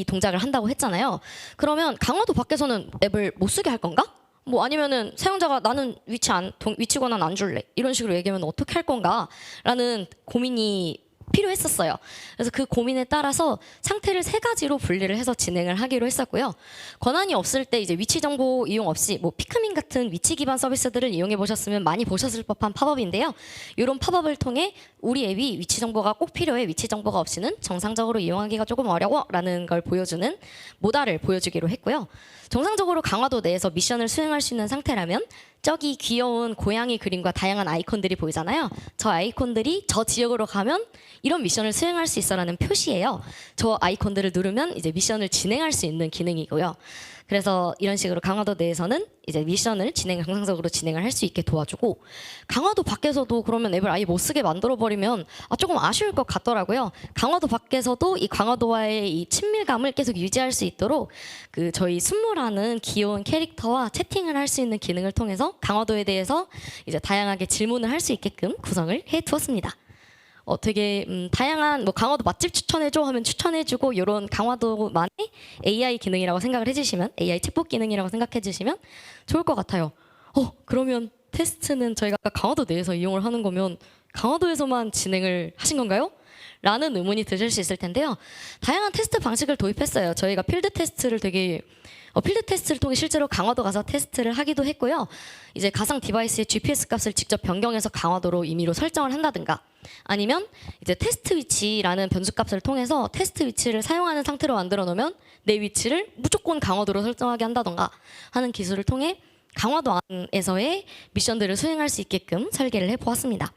동작을 한다고 했잖아요. 그러면 강화도 밖에서는 앱을 못 쓰게 할 건가? 뭐 아니면은 사용자가 나는 위치 권한 안 줄래 이런 식으로 얘기하면 어떻게 할 건가라는 고민이 필요했었어요. 그래서 그 고민에 따라서 상태를 3가지로 분리를 해서 진행을 하기로 했었고요. 권한이 없을 때 이제 위치 정보 이용 없이 뭐 피크민 같은 위치 기반 서비스들을 이용해 보셨으면 많이 보셨을 법한 팝업인데요. 이런 팝업을 통해 우리 앱이 위치 정보가 꼭 필요해, 위치 정보가 없이는 정상적으로 이용하기가 조금 어려워라는 걸 보여주는 모달을 보여주기로 했고요. 정상적으로 강화도 내에서 미션을 수행할 수 있는 상태라면 저기 귀여운 고양이 그림과 다양한 아이콘들이 보이잖아요. 저 아이콘들이 저 지역으로 가면 이런 미션을 수행할 수 있어라는 표시예요. 저 아이콘들을 누르면 이제 미션을 진행할 수 있는 기능이고요. 그래서 이런 식으로 강화도 내에서는 이제 미션을 정상적으로 진행을 할 수 있게 도와주고, 강화도 밖에서도 그러면 앱을 아예 못 쓰게 만들어 버리면 조금 아쉬울 것 같더라고요. 강화도 밖에서도 이 강화도와의 이 친밀감을 계속 유지할 수 있도록 그 저희 순모라는 귀여운 캐릭터와 채팅을 할 수 있는 기능을 통해서 강화도에 대해서 이제 다양하게 질문을 할 수 있게끔 구성을 해 두었습니다. 되게 다양한 뭐 강화도 맛집 추천해줘 하면 추천해주고 이런 강화도만의 AI 기능이라고 생각을 해주시면, AI 챗봇 기능이라고 생각해 주시면 좋을 것 같아요. 그러면 테스트는 저희가 아까 강화도 내에서 이용을 하는 거면 강화도에서만 진행을 하신 건가요? 라는 의문이 드실 수 있을 텐데요. 다양한 테스트 방식을 도입했어요. 저희가 필드 테스트를 통해 실제로 강화도 가서 테스트를 하기도 했고요. 이제 가상 디바이스의 GPS 값을 직접 변경해서 강화도로 임의로 설정을 한다든가, 아니면 이제 테스트 위치라는 변수 값을 통해서 테스트 위치를 사용하는 상태로 만들어 놓으면 내 위치를 무조건 강화도로 설정하게 한다던가 하는 기술을 통해 강화도 안에서의 미션들을 수행할 수 있게끔 설계를 해보았습니다.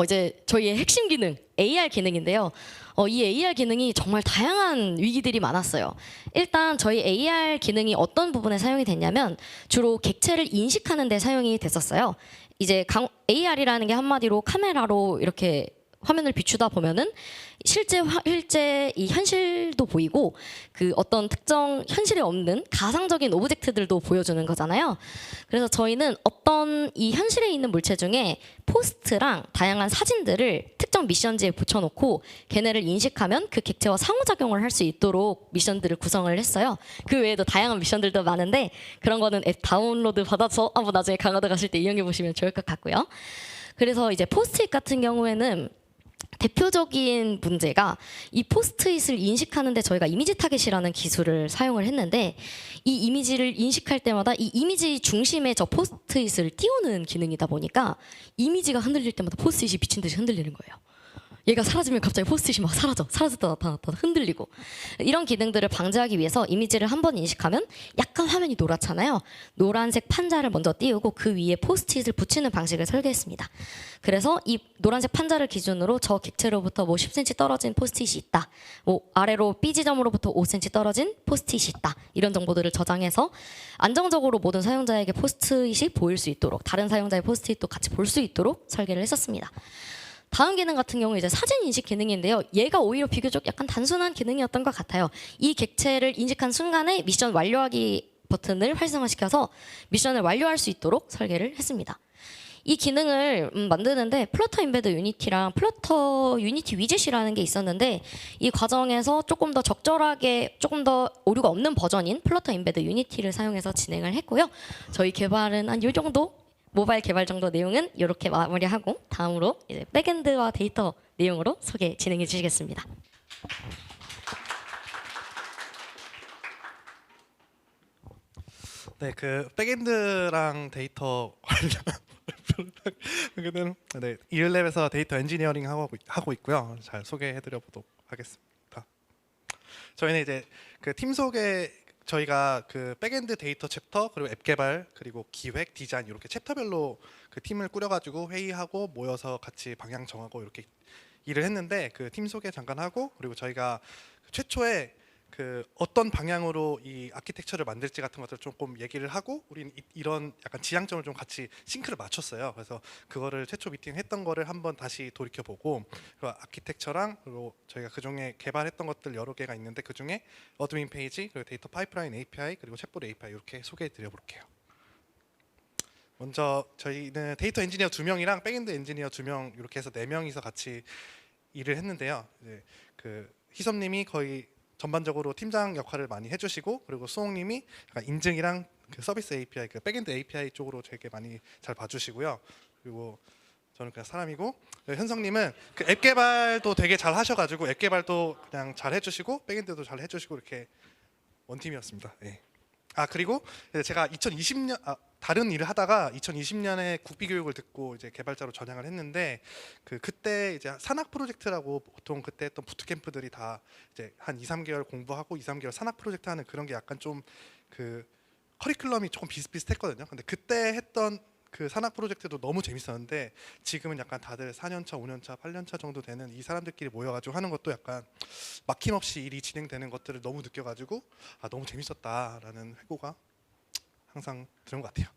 이제 저희의 핵심 기능 AR 기능인데요. 이 AR 기능이 정말 다양한 위기들이 많았어요. 일단 저희 AR 기능이 어떤 부분에 사용이 됐냐면 주로 객체를 인식하는 데 사용이 됐었어요. 이제 AR이라는 게 한마디로 카메라로 이렇게 화면을 비추다 보면은 실제 이 현실도 보이고 그 어떤 특정 현실에 없는 가상적인 오브젝트들도 보여주는 거잖아요. 그래서 저희는 어떤 이 현실에 있는 물체 중에 포스트랑 다양한 사진들을 특정 미션지에 붙여놓고 걔네를 인식하면 그 객체와 상호작용을 할 수 있도록 미션들을 구성을 했어요. 그 외에도 다양한 미션들도 많은데 그런 거는 앱 다운로드 받아서 뭐 나중에 강화도 가실 때 이용해 보시면 좋을 것 같고요. 그래서 이제 포스트잇 같은 경우에는 대표적인 문제가 이 포스트잇을 인식하는데 저희가 이미지 타겟이라는 기술을 사용을 했는데, 이 이미지를 인식할 때마다 이 이미지 중심에 저 포스트잇을 띄우는 기능이다 보니까 이미지가 흔들릴 때마다 포스트잇이 미친 듯이 흔들리는 거예요. 얘가 사라지면 갑자기 포스트잇이 막 사라졌다 나타났다 흔들리고, 이런 기능들을 방지하기 위해서 이미지를 한번 인식하면 약간 화면이 노랗잖아요. 노란색 판자를 먼저 띄우고 그 위에 포스트잇을 붙이는 방식을 설계했습니다. 그래서 이 노란색 판자를 기준으로 저 객체로부터 뭐 10cm 떨어진 포스트잇이 있다, 뭐 아래로 B 지점으로부터 5cm 떨어진 포스트잇이 있다, 이런 정보들을 저장해서 안정적으로 모든 사용자에게 포스트잇이 보일 수 있도록, 다른 사용자의 포스트잇도 같이 볼 수 있도록 설계를 했었습니다. 다음 기능 같은 경우 이제 사진 인식 기능인데요. 얘가 오히려 비교적 약간 단순한 기능이었던 것 같아요. 이 객체를 인식한 순간에 미션 완료하기 버튼을 활성화시켜서 미션을 완료할 수 있도록 설계를 했습니다. 이 기능을 만드는데 플러터 인베드 유니티랑 플러터 유니티 위젯이라는 게 있었는데, 이 과정에서 조금 더 적절하게 조금 더 오류가 없는 버전인 플러터 인베드 유니티를 사용해서 진행을 했고요. 저희 개발은 한 이 정도, 모바일 개발 정도 내용은 이렇게 마무리하고 다음으로 이제 백엔드와 데이터 내용으로 진행해 주시겠습니다. 네, 그 백엔드랑 데이터 관련 하게 되는 네, 이을랩에서 데이터 엔지니어링 하고 있고요. 잘 소개해드려 보도록 하겠습니다. 저희는 이제 그 팀 속에 저희가 그 백엔드 데이터 챕터 그리고 앱 개발 그리고 기획 디자인 이렇게 챕터별로 그 팀을 꾸려가지고 회의하고 모여서 같이 방향 정하고 이렇게 일을 했는데 그 팀 소개 잠깐 하고 그리고 저희가 최초에 그 어떤 방향으로 이 아키텍처를 만들지 같은 것들을 조금 얘기를 하고 우리는 이런 약간 지향점을 좀 같이 싱크를 맞췄어요. 그래서 그거를 최초 미팅 했던 거를 한번 다시 돌이켜 보고 그 아키텍처랑 그리고 저희가 그중에 개발했던 것들 여러 개가 있는데 그중에 어드민 페이지 그리고 데이터 파이프라인 API 그리고 챗봇 API 이렇게 소개해 드려 볼게요. 먼저 저희는 데이터 엔지니어 2명이랑 백엔드 엔지니어 2명 이렇게 해서 4명이서 같이 일을 했는데요. 이제 그 희섭님이 거의 전반적으로 팀장 역할을 많이 해주시고 그리고 수홍님이 약간 인증이랑 그 서비스 API 그 백엔드 API 쪽으로 되게 많이 잘 봐주시고요. 그리고 저는 그냥 사람이고 현성님은 그 앱 개발도 되게 잘 하셔가지고 앱 개발도 그냥 잘 해주시고 백엔드도 잘 해주시고 이렇게 원팀이었습니다. 예. 아 그리고 제가 2020년 다른 일을 하다가 2020년에 국비 교육을 듣고 이제 개발자로 전향을 했는데 그때 이제 산학 프로젝트라고 보통 그때 했던 부트캠프들이 다 이제 한 2, 3개월 공부하고 2, 3개월 산학 프로젝트 하는 그런 게 약간 좀 그 커리큘럼이 조금 비슷비슷했거든요. 근데 그때 했던 그 산학 프로젝트도 너무 재밌었는데 지금은 약간 다들 4년차, 5년차, 8년차 정도 되는 이 사람들끼리 모여가지고 하는 것도 약간 막힘없이 일이 진행되는 것들을 너무 느껴가지고 너무 재밌었다라는 회고가 항상 드는 것 같아요.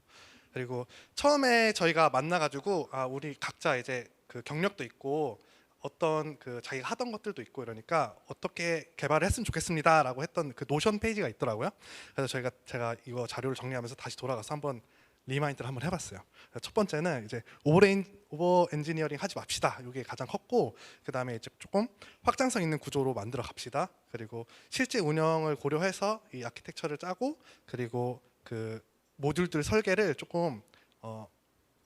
그리고 처음에 저희가 만나가지고 우리 각자 이제 그 경력도 있고 어떤 그 자기가 하던 것들도 있고 이러니까 어떻게 개발을 했으면 좋겠습니다라고 했던 그 노션 페이지가 있더라고요. 그래서 제가 이거 자료를 정리하면서 다시 돌아가서 한번 리마인드를 한번 해봤어요. 첫 번째는 이제 오버 엔지니어링 하지 맙시다. 이게 가장 컸고 그 다음에 이제 조금 확장성 있는 구조로 만들어 갑시다. 그리고 실제 운영을 고려해서 이 아키텍처를 짜고 그리고 그 모듈들 설계를 조금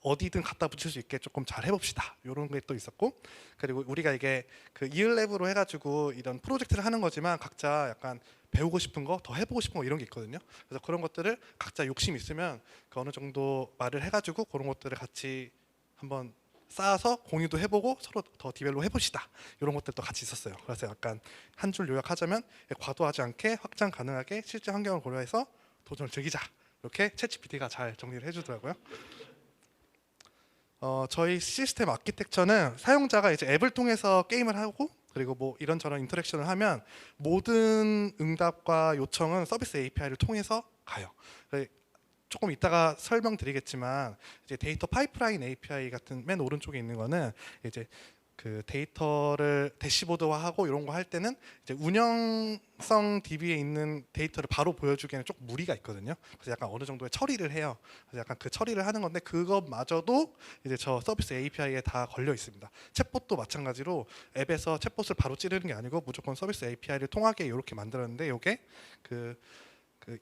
어디든 갖다 붙일 수 있게 조금 잘 해봅시다. 이런 게 또 있었고 그리고 우리가 이게 그 이을랩으로 해가지고 이런 프로젝트를 하는 거지만 각자 약간 배우고 싶은 거, 더 해보고 싶은 거 이런 게 있거든요. 그래서 그런 것들을 각자 욕심 있으면 그 어느 정도 말을 해가지고 그런 것들을 같이 한번 쌓아서 공유도 해보고 서로 더 디벨롭 해봅시다. 이런 것들도 같이 있었어요. 그래서 약간 한 줄 요약하자면 과도하지 않게 확장 가능하게 실제 환경을 고려해서 도전을 즐기자. 이렇게 챗GPT가 잘 정리를 해주더라고요. 저희 시스템 아키텍처는 사용자가 이제 앱을 통해서 게임을 하고 그리고 뭐 이런저런 인터랙션을 하면 모든 응답과 요청은 서비스 API를 통해서 가요. 조금 이따가 설명드리겠지만 이제 데이터 파이프라인 API 같은 맨 오른쪽에 있는 거는 이제 그 데이터를 대시보드화하고 이런 거 할 때는 이제 운영성 DB에 있는 데이터를 바로 보여주기에는 조금 무리가 있거든요. 그래서 약간 어느 정도의 처리를 해요. 그래서 약간 그 처리를 하는 건데 그것마저도 이제 저 서비스 API에 다 걸려 있습니다. 챗봇도 마찬가지로 앱에서 챗봇을 바로 찌르는 게 아니고 무조건 서비스 API를 통하게 이렇게 만들었는데 이게 그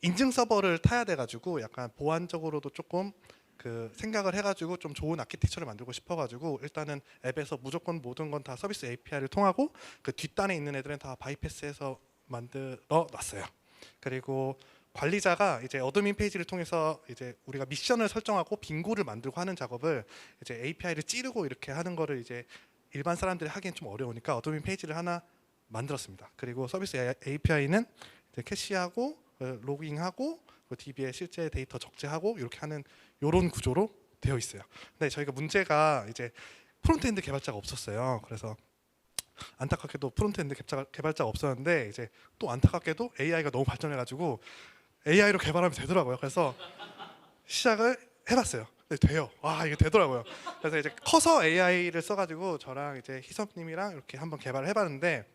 인증 서버를 타야 돼가지고 약간 보안적으로도 조금 그 생각을 해가지고 좀 좋은 아키텍처를 만들고 싶어가지고 일단은 앱에서 무조건 모든 건 다 서비스 API를 통하고 그 뒷단에 있는 애들은 다 바이패스해서 만들어 놨어요. 그리고 관리자가 이제 어드민 페이지를 통해서 이제 우리가 미션을 설정하고 빙고를 만들고 하는 작업을 이제 API를 찌르고 이렇게 하는 거를 이제 일반 사람들이 하기엔 좀 어려우니까 어드민 페이지를 하나 만들었습니다. 그리고 서비스 API는 이제 캐시하고 로깅하고 DB에 실제 데이터 적재하고 이렇게 하는 이런 구조로 되어 있어요. 근데 저희가 문제가 이제 프론트엔드 개발자가 없었어요. 그래서 안타깝게도 프론트엔드 개발자가 없었는데 이제 또 안타깝게도 AI가 너무 발전해가지고 AI로 개발하면 되더라고요. 그래서 시작을 해봤어요. 네, 돼요. 와 이게 되더라고요. 그래서 이제 커서 AI를 써가지고 저랑 이제 희섭님이랑 이렇게 한번 개발을 해봤는데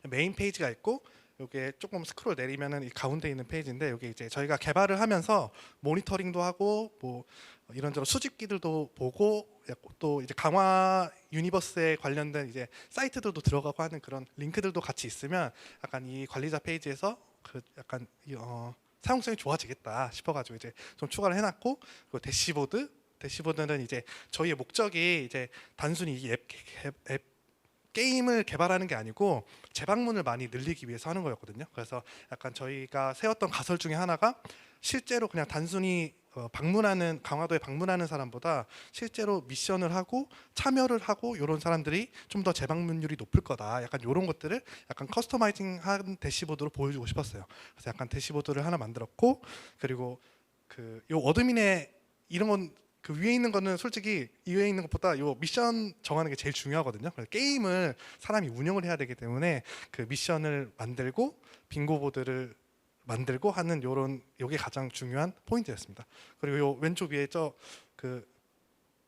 메인 페이지가 있고 이게 조금 스크롤 내리면은 이 가운데 있는 페이지인데 여기 이제 저희가 개발을 하면서 모니터링도 하고 뭐 이런저런 수집기들도 보고 또 이제 강화 유니버스에 관련된 이제 사이트들도 들어가고 하는 그런 링크들도 같이 있으면 약간 이 관리자 페이지에서 그 약간 사용성이 좋아지겠다 싶어가지고 이제 좀 추가를 해놨고 그리고 대시보드는 이제 저희의 목적이 이제 단순히 이 앱 게임을 개발하는 게 아니고 재방문을 많이 늘리기 위해서 하는 거였거든요. 그래서 약간 저희가 세웠던 가설 중에 하나가 실제로 그냥 단순히 방문하는 강화도에 방문하는 사람보다 실제로 미션을 하고 참여를 하고 이런 사람들이 좀 더 재방문율이 높을 거다. 약간 이런 것들을 약간 커스터마이징한 대시보드로 보여주고 싶었어요. 그래서 약간 대시보드를 하나 만들었고 그리고 요 어드민의 이런 건 그 위에 있는 거는 솔직히 이 위에 있는 것보다 요 미션 정하는 게 제일 중요하거든요. 그래서 게임을 사람이 운영을 해야 되기 때문에 그 미션을 만들고 빙고 보드를 만들고 하는 요게 가장 중요한 포인트였습니다. 그리고 요 왼쪽 위에 그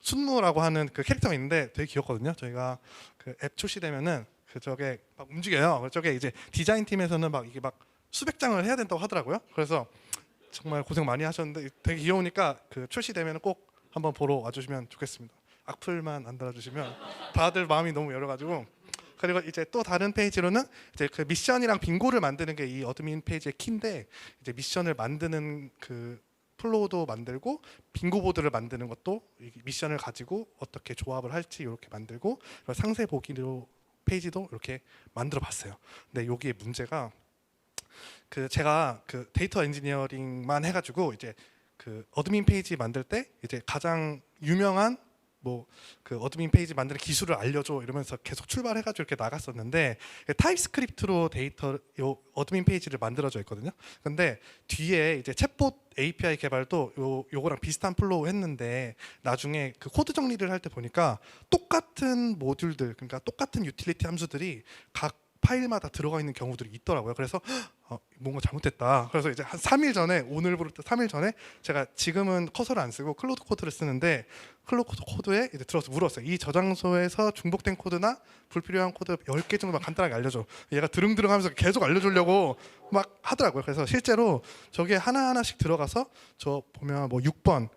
순무라고 하는 그 캐릭터가 있는데 되게 귀엽거든요. 저희가 그 앱 출시되면은 저게 막 움직여요. 저게 이제 디자인 팀에서는 막 이게 막 수백 장을 해야 된다고 하더라고요. 그래서 정말 고생 많이 하셨는데 되게 귀여우니까 그 출시되면 꼭 한번 보러 와주시면 좋겠습니다. 악플만 안 달아주시면 다들 마음이 너무 열어가지고. 그리고 이제 또 다른 페이지로는 이제 그 미션이랑 빙고를 만드는 게 이 어드민 페이지의 키인데 이제 미션을 만드는 그 플로우도 만들고 빙고 보드를 만드는 것도 이 미션을 가지고 어떻게 조합을 할지 이렇게 만들고 상세 보기로 페이지도 이렇게 만들어 봤어요. 근데 여기에 문제가 그 제가 그 데이터 엔지니어링만 해가지고 이제 그 어드민 페이지 만들 때 이제 가장 유명한 뭐 그 어드민 페이지 만드는 기술을 알려줘 이러면서 계속 출발해가지고 이렇게 나갔었는데 타입스크립트로 데이터 요 어드민 페이지를 만들어져 있거든요. 근데 뒤에 이제 챗봇 API 개발도 요거랑 비슷한 플로우 했는데 나중에 그 코드 정리를 할 때 보니까 똑같은 모듈들 그러니까 똑같은 유틸리티 함수들이 각 파일마다 들어가 있는 경우들이 있더라고요. 그래서 뭔가 잘못됐다. 그래서 이제 한 3일 전에 오늘부터 3일 전에 제가 지금은 커서를 안 쓰고 클로드 코드를 쓰는데 클로드 코드에 이제 들어서 물었어요. 이 저장소에서 중복된 코드나 불필요한 코드 10개 정도만 간단하게 알려줘. 얘가 드릉드릉하면서 계속 알려주려고 막 하더라고요. 그래서 실제로 저게 하나하나씩 들어가서 저 보면 뭐 6번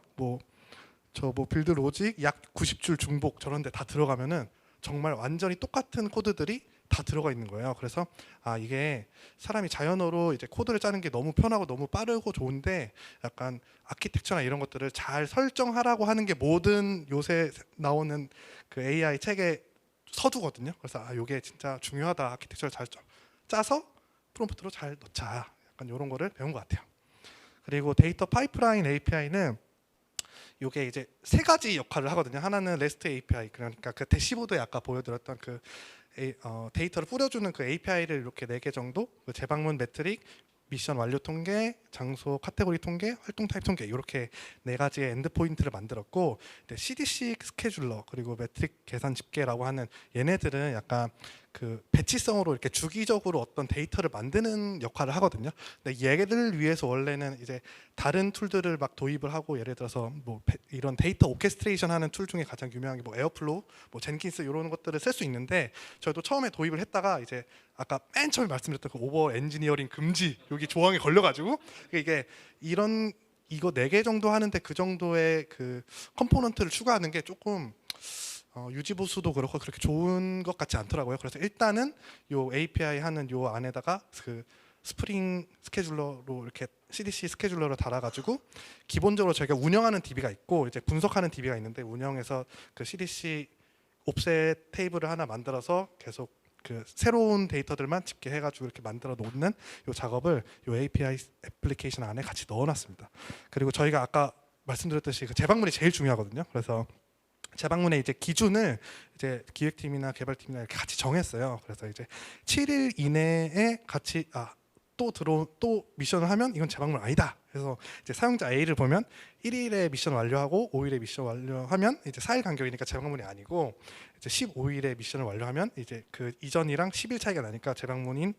저 빌드 로직 약 90줄 중복 저런 데 다 들어가면은 정말 완전히 똑같은 코드들이 다 들어가 있는 거예요. 그래서 이게 사람이 자연어로 이제 코드를 짜는 게 너무 편하고 너무 빠르고 좋은데 약간 아키텍처나 이런 것들을 잘 설정하라고 하는 게 모든 요새 나오는 그 AI 책의 서두거든요. 그래서 이게 진짜 중요하다. 아키텍처를 잘 짜서 프롬프트로 잘 넣자. 약간 이런 거를 배운 것 같아요. 그리고 데이터 파이프라인 API는 이게 이제 세 가지 역할을 하거든요. 하나는 REST API 그러니까 그 대시보드에 아까 보여드렸던 그 데이터를 뿌려주는 그 API를 이렇게 4개 정도 그 재방문 매트릭, 미션 완료 통계, 장소 카테고리 통계, 활동 타입 통계 이렇게 4가지의 엔드 포인트를 만들었고 CDC 스케줄러 그리고 매트릭 계산 집계라고 하는 얘네들은 약간 그 배치성으로 이렇게 주기적으로 어떤 데이터를 만드는 역할을 하거든요. 근데 얘를 위해서 원래는 이제 다른 툴들을 막 도입을 하고 예를 들어서 뭐 이런 데이터 오케스트레이션 하는 툴 중에 가장 유명한 게 뭐 에어플로우, 뭐 젠킨스 이런 것들을 쓸 수 있는데 저희도 처음에 도입을 했다가 이제 아까 맨 처음에 말씀드렸던 그 오버 엔지니어링 금지 여기 조항에 걸려가지고 이게 이거 4개 정도 하는데 그 정도의 그 컴포넌트를 추가하는 게 조금 유지 보수도 그렇고 그렇게 좋은 것 같지 않더라고요. 그래서 일단은 요 API 하는 요 안에다가 그 스프링 스케줄러로 이렇게 CDC 스케줄러를 달아가지고 기본적으로 저희가 운영하는 DB가 있고 이제 분석하는 DB가 있는데 운영해서 그 CDC 옵셋 테이블을 하나 만들어서 계속 그 새로운 데이터들만 집계해가지고 이렇게 만들어 놓는 요 작업을 요 API 애플리케이션 안에 같이 넣어놨습니다. 그리고 저희가 아까 말씀드렸듯이 그 재방문이 제일 중요하거든요. 그래서 재방문의 이제 기준을 이제 기획팀이나 개발팀이나 이렇게 같이 정했어요. 그래서 이제 7일 이내에 같이 또 미션을 하면 이건 재방문 아니다. 그래서 이제 사용자 A를 보면 1일에 미션 완료하고 5일에 미션 완료하면 이제 4일 간격이니까 재방문이 아니고 이제 15일에 미션을 완료하면 이제 그 이전이랑 10일 차이가 나니까 재방문인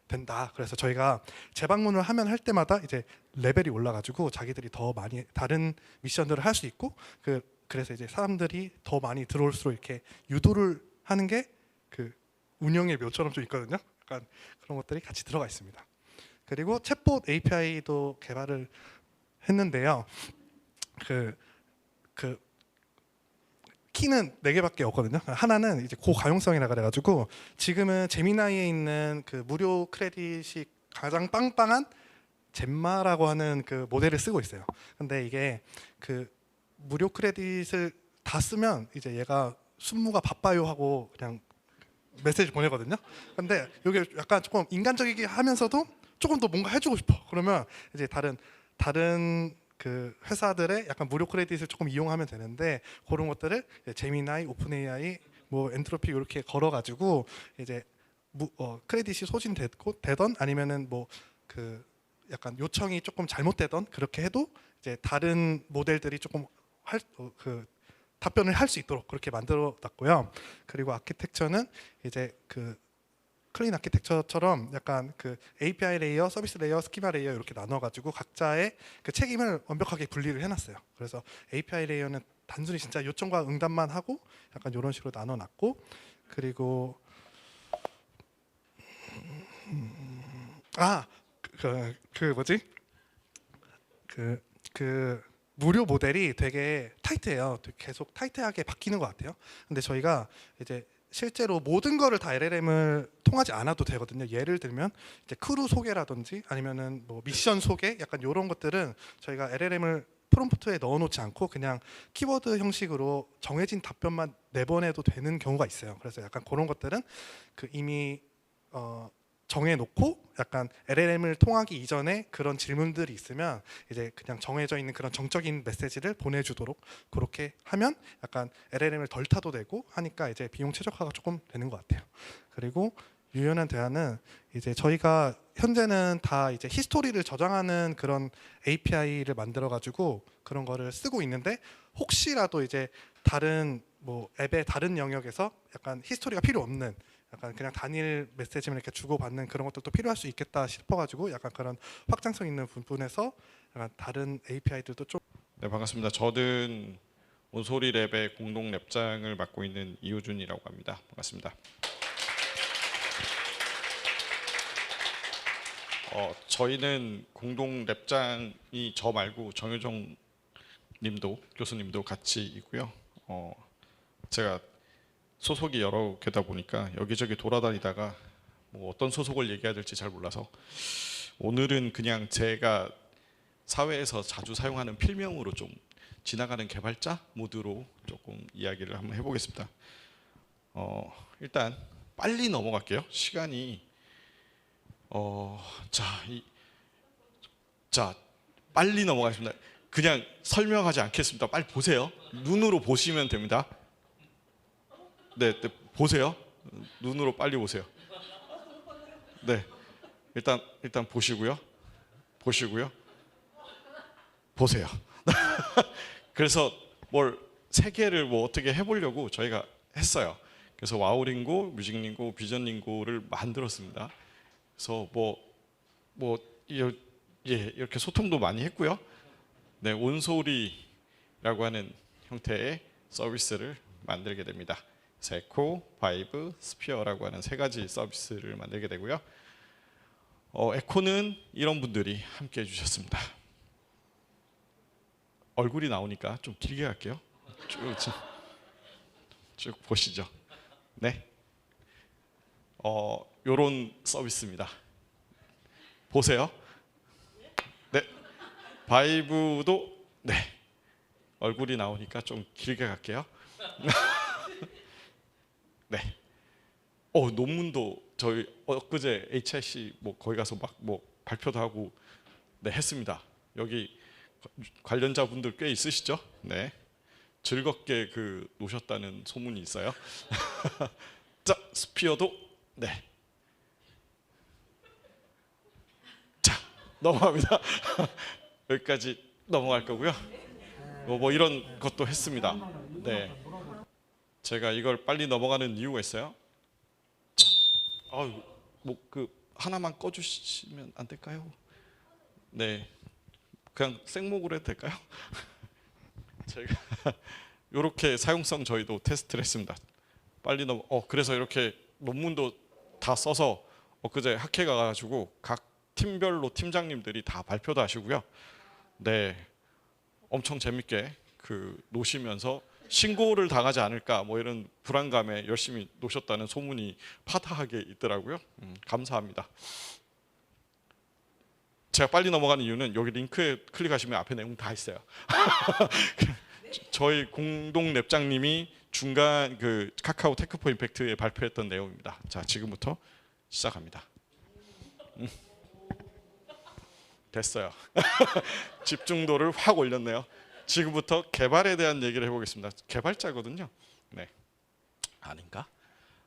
된다. 그래서 저희가 재방문을 하면 할 때마다 이제 레벨이 올라가지고 자기들이 더 많이 다른 미션들을 할 수 있고 그래서 이제 사람들이 더 많이 들어올수록 이렇게 유도를 하는 게 그 운영의 묘처럼 좀 있거든요. 약간 그런 것들이 같이 들어가 있습니다. 그리고 챗봇 API도 개발을 했는데요. 그 키는 4개밖에 없거든요. 하나는 이제 고가용성이라 그래가지고 지금은 제미나이에 있는 그 무료 크레딧이 가장 빵빵한 젬마라고 하는 그 모델을 쓰고 있어요. 근데 이게 그 무료 크레딧을 다 쓰면 이제 얘가 순무가 바빠요 하고 그냥 메시지 보내거든요. 근데 이게 약간 조금 인간적이게 하면서도 조금 더 뭔가 해주고 싶어. 그러면 이제 다른 그 회사들의 약간 무료 크레딧을 조금 이용하면 되는데 그런 것들을 제미나이, 오픈AI, 뭐 엔트로피 이렇게 걸어가지고 이제 크레딧이 소진되던 아니면은 뭐 그 약간 요청이 조금 잘못되던 그렇게 해도 이제 다른 모델들이 조금 그 답변을 할 수 있도록 그렇게 만들어 놨고요. 그리고 아키텍처는 이제 그 클린 아키텍처처럼 약간 그 API 레이어, 서비스 레이어, 스키마 레이어 이렇게 나눠가지고 각자의 그 책임을 완벽하게 분리를 해놨어요. 그래서 API 레이어는 단순히 진짜 요청과 응답만 하고 약간 이런 식으로 나눠놨고, 그리고 뭐지? 그 무료 모델이 되게 타이트해요. 되게 계속 타이트하게 바뀌는 것 같아요. 근데 저희가 이제 실제로 모든 거를 다 LLM을 통하지 않아도 되거든요. 예를 들면 이제 크루 소개라든지 아니면은 뭐 미션 소개 약간 이런 것들은 저희가 LLM을 프롬프트에 넣어놓지 않고 그냥 키워드 형식으로 정해진 답변만 내보내도 되는 경우가 있어요. 그래서 약간 그런 것들은 그 이미 정해놓고 약간 LLM을 통하기 이전에 그런 질문들이 있으면 이제 그냥 정해져 있는 그런 정적인 메시지를 보내주도록 그렇게 하면 약간 LLM을 덜 타도 되고 하니까 이제 비용 최적화가 조금 되는 것 같아요. 그리고 유연한 대화는 이제 저희가 현재는 다 이제 히스토리를 저장하는 그런 API를 만들어 가지고 그런 거를 쓰고 있는데 혹시라도 이제 다른 뭐 앱의 다른 영역에서 약간 히스토리가 필요 없는 약간 그냥 단일 메시지만 이렇게 주고받는 그런 것들도 필요할 수 있겠다 싶어가지고 약간 그런 확장성 있는 부분에서 약간 다른 API들도 좀. 네, 반갑습니다. 저는 온소리 랩의 공동 랩장을 맡고 있는 이호준이라고 합니다. 반갑습니다. 저희는 공동 랩장이 저 말고 정효정 님도 교수님도 같이 있고요. 제가 소속이 여러 개다 보니까 여기저기 돌아다니다가 뭐 어떤 소속을 얘기해야 될지 잘 몰라서 오늘은 그냥 제가 사회에서 자주 사용하는 필명으로 좀 지나가는 개발자 모드로 조금 이야기를 한번 해보겠습니다. 일단 빨리 넘어갈게요. 시간이 자 빨리 넘어가겠습니다. 그냥 설명하지 않겠습니다. 빨리 보세요. 눈으로 보시면 됩니다. 네, 보세요. 눈으로 빨리 보세요. 네, 일단 보시고요. 보세요. 그래서 세 개를 뭐 어떻게 해보려고 저희가 했어요. 그래서 와우링고, 뮤직링고, 비전링고를 만들었습니다. 그래서 이렇게 소통도 많이 했고요. 네, 온소리라고 하는 형태의 서비스를 만들게 됩니다. 에코, 바이브, 스피어라고 하는 세 가지 서비스를 만들게 되고요. 에코는 이런 분들이 함께 해주셨습니다. 얼굴이 나오니까 좀 길게 갈게요. 쭉 보시죠. 네, 요런 서비스입니다. 보세요. 네, 바이브도 네, 얼굴이 나오니까 좀 길게 갈게요. 네. 논문도 저희 엊그제 HIC 뭐 거기 가서 막 뭐 발표도 하고 네 했습니다. 여기 관련자분들 꽤 있으시죠? 네. 즐겁게 노셨다는 소문이 있어요. 자, 스피어도 네. 자, 넘어갑니다. 여기까지 넘어갈 거고요. 뭐 이런 것도 했습니다. 네. 제가 이걸 빨리 넘어가는 이유가 있어요. 자, 하나만 꺼주시면 안 될까요? 네, 그냥 생목으로 해도 될까요? 제가 이렇게 사용성 저희도 테스트를 했습니다. 빨리 그래서 이렇게 논문도 다 써서 엊그제 학회 가가지고 각 팀별로 팀장님들이 다 발표도 하시고요. 네, 엄청 재밌게 노시면서 신고를 당하지 않을까 뭐 이런 불안감에 열심히 노셨다는 소문이 파다하게 있더라고요. 감사합니다. 제가 빨리 넘어가는 이유는 여기 링크에 클릭하시면 앞에 내용 다 있어요. 저희 공동 랩장님이 중간 카카오 테크포 임팩트에 발표했던 내용입니다. 자, 지금부터 시작합니다. 됐어요. 집중도를 확 올렸네요. 지금부터 개발에 대한 얘기를 해보겠습니다. 개발자거든요. 네, 아닌가?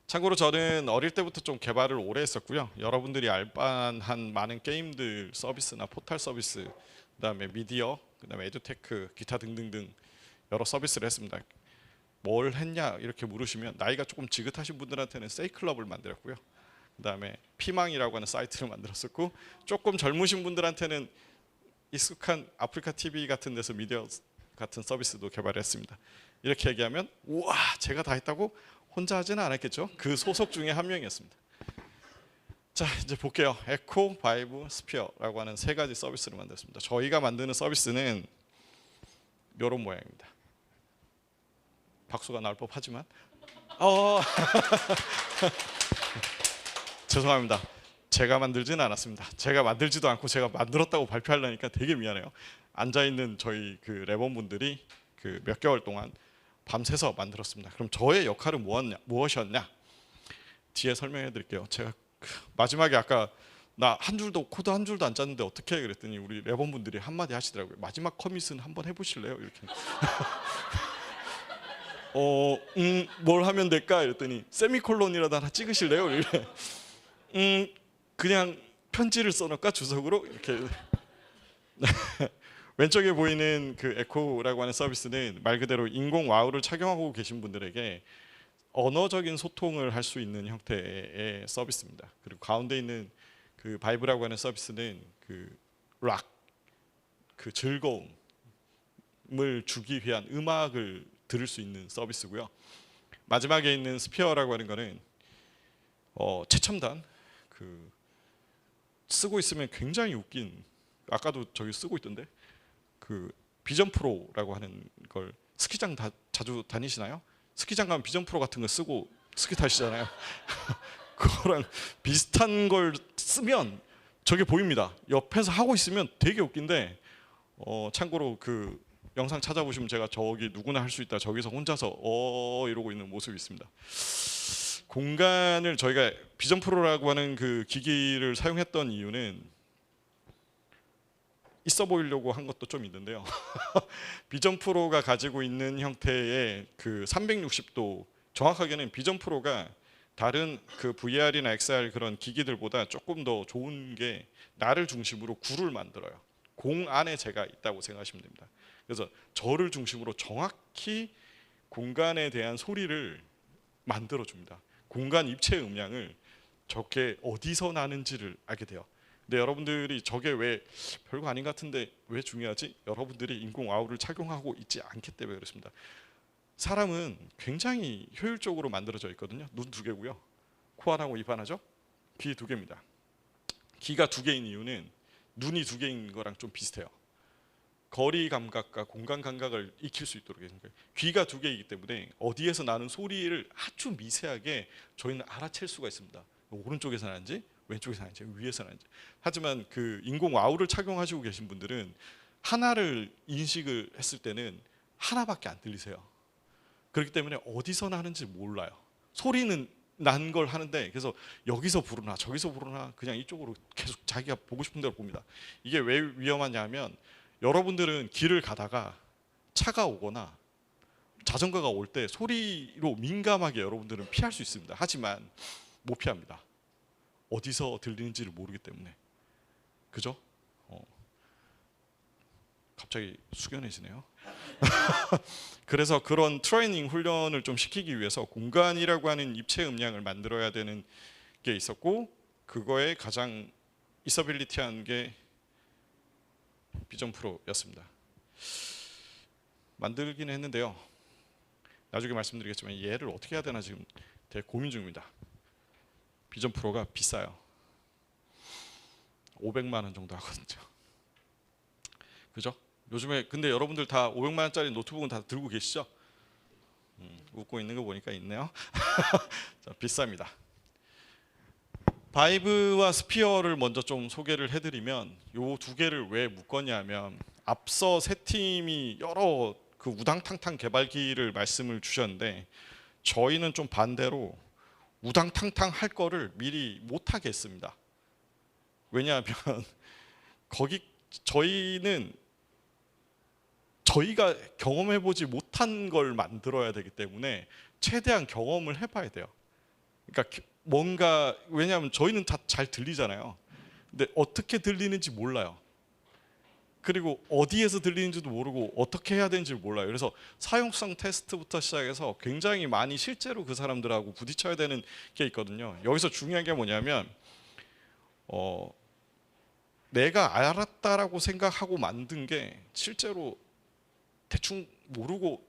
참고로 저는 어릴 때부터 좀 개발을 오래 했었고요. 여러분들이 알 만한 많은 게임들 서비스나 포탈 서비스, 그다음에 미디어, 그다음에 에듀테크, 기타 등등등 여러 서비스를 했습니다. 뭘 했냐 이렇게 물으시면 나이가 조금 지긋하신 분들한테는 세이클럽을 만들었고요. 그다음에 피망이라고 하는 사이트를 만들었었고, 조금 젊으신 분들한테는 익숙한 아프리카 TV 같은 데서 미디어 같은 서비스도 개발했습니다. 이렇게 얘기하면 우와 제가 다 했다고? 혼자 하지는 않았겠죠. 그 소속 중에 한 명이었습니다. 자 이제 볼게요. 에코, 바이브, 스피어라고 하는 세 가지 서비스를 만들었습니다. 저희가 만드는 서비스는 이런 모양입니다. 박수가 나올 법하지만 죄송합니다. 제가 만들지는 않았습니다. 제가 만들지도 않고 제가 만들었다고 발표하려니까 되게 미안해요. 앉아 있는 저희 그 랩원분들이 그 몇 개월 동안 밤새서 만들었습니다. 그럼 저의 역할은 무엇이었냐? 뒤에 설명해 드릴게요. 제가 마지막에 아까 나 한 줄도 코드 한 줄도 안 짰는데 어떻게 해? 그랬더니 우리 랩원분들이 한마디 하시더라고요. 마지막 커밋은 한번 해보실래요? 이렇게. 뭘 하면 될까? 이랬더니 세미콜론이라도 하나 찍으실래요? 이래. 그냥 편지를 써놓을까 주석으로 이렇게. 왼쪽에 보이는 그 에코라고 하는 서비스는 말 그대로 인공 와우를 착용하고 계신 분들에게 언어적인 소통을 할 수 있는 형태의 서비스입니다. 그리고 가운데 있는 그 바이브라고 하는 서비스는 그 락, 그 즐거움을 주기 위한 음악을 들을 수 있는 서비스고요. 마지막에 있는 스피어라고 하는 거는 최첨단 그 쓰고 있으면 굉장히 웃긴, 아까도 저기 쓰고 있던데 그 비전 프로라고 하는 걸 스키장 자주 다니시나요? 스키장 가면 비전 프로 같은 거 쓰고 스키 타시잖아요. 그거랑 비슷한 걸 쓰면 저게 보입니다. 옆에서 하고 있으면 되게 웃긴데 참고로 그 영상 찾아보시면 제가 저기 누구나 할 수 있다 저기서 혼자서 이러고 있는 모습이 있습니다. 공간을 저희가 비전 프로라고 하는 그 기기를 사용했던 이유는 있어 보이려고 한 것도 좀 있는데요. 비전 프로가 가지고 있는 형태의 그 360도, 정확하게는 비전 프로가 다른 그 VR이나 XR 그런 기기들보다 조금 더 좋은 게 나를 중심으로 구를 만들어요. 공 안에 제가 있다고 생각하시면 됩니다. 그래서 저를 중심으로 정확히 공간에 대한 소리를 만들어 줍니다. 공간 입체 음량을 저게 어디서 나는지를 알게 돼요. 근데 여러분들이 저게 왜 별거 아닌 것 같은데 왜 중요하지? 여러분들이 인공 와우를 착용하고 있지 않기 때문에 그렇습니다. 사람은 굉장히 효율적으로 만들어져 있거든요. 눈 2개고요. 코 하나고 입 하나죠. 귀 2개입니다. 귀가 2개인 이유는 눈이 2개인 거랑 좀 비슷해요. 거리 감각과 공간 감각을 익힐 수 있도록 해주는 거예요. 귀가 2개이기 때문에 어디에서 나는 소리를 아주 미세하게 저희는 알아챌 수가 있습니다. 오른쪽에서 나는지 왼쪽에서 나는지 위에서 나는지. 하지만 그 인공 와우를 착용하시고 계신 분들은 하나를 인식을 했을 때는 하나밖에 안 들리세요. 그렇기 때문에 어디서 나는지 몰라요. 소리는 난 걸 하는데 그래서 여기서 부르나 저기서 부르나 그냥 이쪽으로 계속 자기가 보고 싶은 대로 봅니다. 이게 왜 위험하냐면 여러분들은 길을 가다가 차가 오거나 자전거가 올 때 소리로 민감하게 여러분들은 피할 수 있습니다. 하지만 못 피합니다. 어디서 들리는지를 모르기 때문에. 그죠? 갑자기 숙연해지네요. 그래서 그런 트레이닝 훈련을 좀 시키기 위해서 공간이라고 하는 입체 음량을 만들어야 되는 게 있었고, 그거에 가장 이서빌리티한 게 비전 프로였습니다. 만들긴 했는데요. 나중에 말씀드리겠지만 얘를 어떻게 해야 되나 지금 되게 고민 중입니다. 비전 프로가 비싸요. 500만 원 정도 하거든요. 그죠? 요즘에 근데 여러분들 다 500만 원짜리 노트북은 다 들고 계시죠? 웃고 있는 거 보니까 있네요. 자, 비쌉니다. 바이브와 스피어를 먼저 좀 소개를 해드리면 요 2개를 왜 묶었냐면 앞서 세 팀이 여러 그 우당탕탕 개발기를 말씀을 주셨는데 저희는 좀 반대로 우당탕탕 할 거를 미리 못하게 했습니다. 왜냐하면 거기 저희는 저희가 경험해보지 못한 걸 만들어야 되기 때문에 최대한 경험을 해봐야 돼요. 그러니까 뭔가 왜냐하면 저희는 다 잘 들리잖아요. 근데 어떻게 들리는지 몰라요. 그리고 어디에서 들리는지도 모르고 어떻게 해야 되는지를 몰라요. 그래서 사용성 테스트부터 시작해서 굉장히 많이 실제로 그 사람들하고 부딪혀야 되는 게 있거든요. 여기서 중요한 게 뭐냐면 내가 알았다라고 생각하고 만든 게 실제로 대충 모르고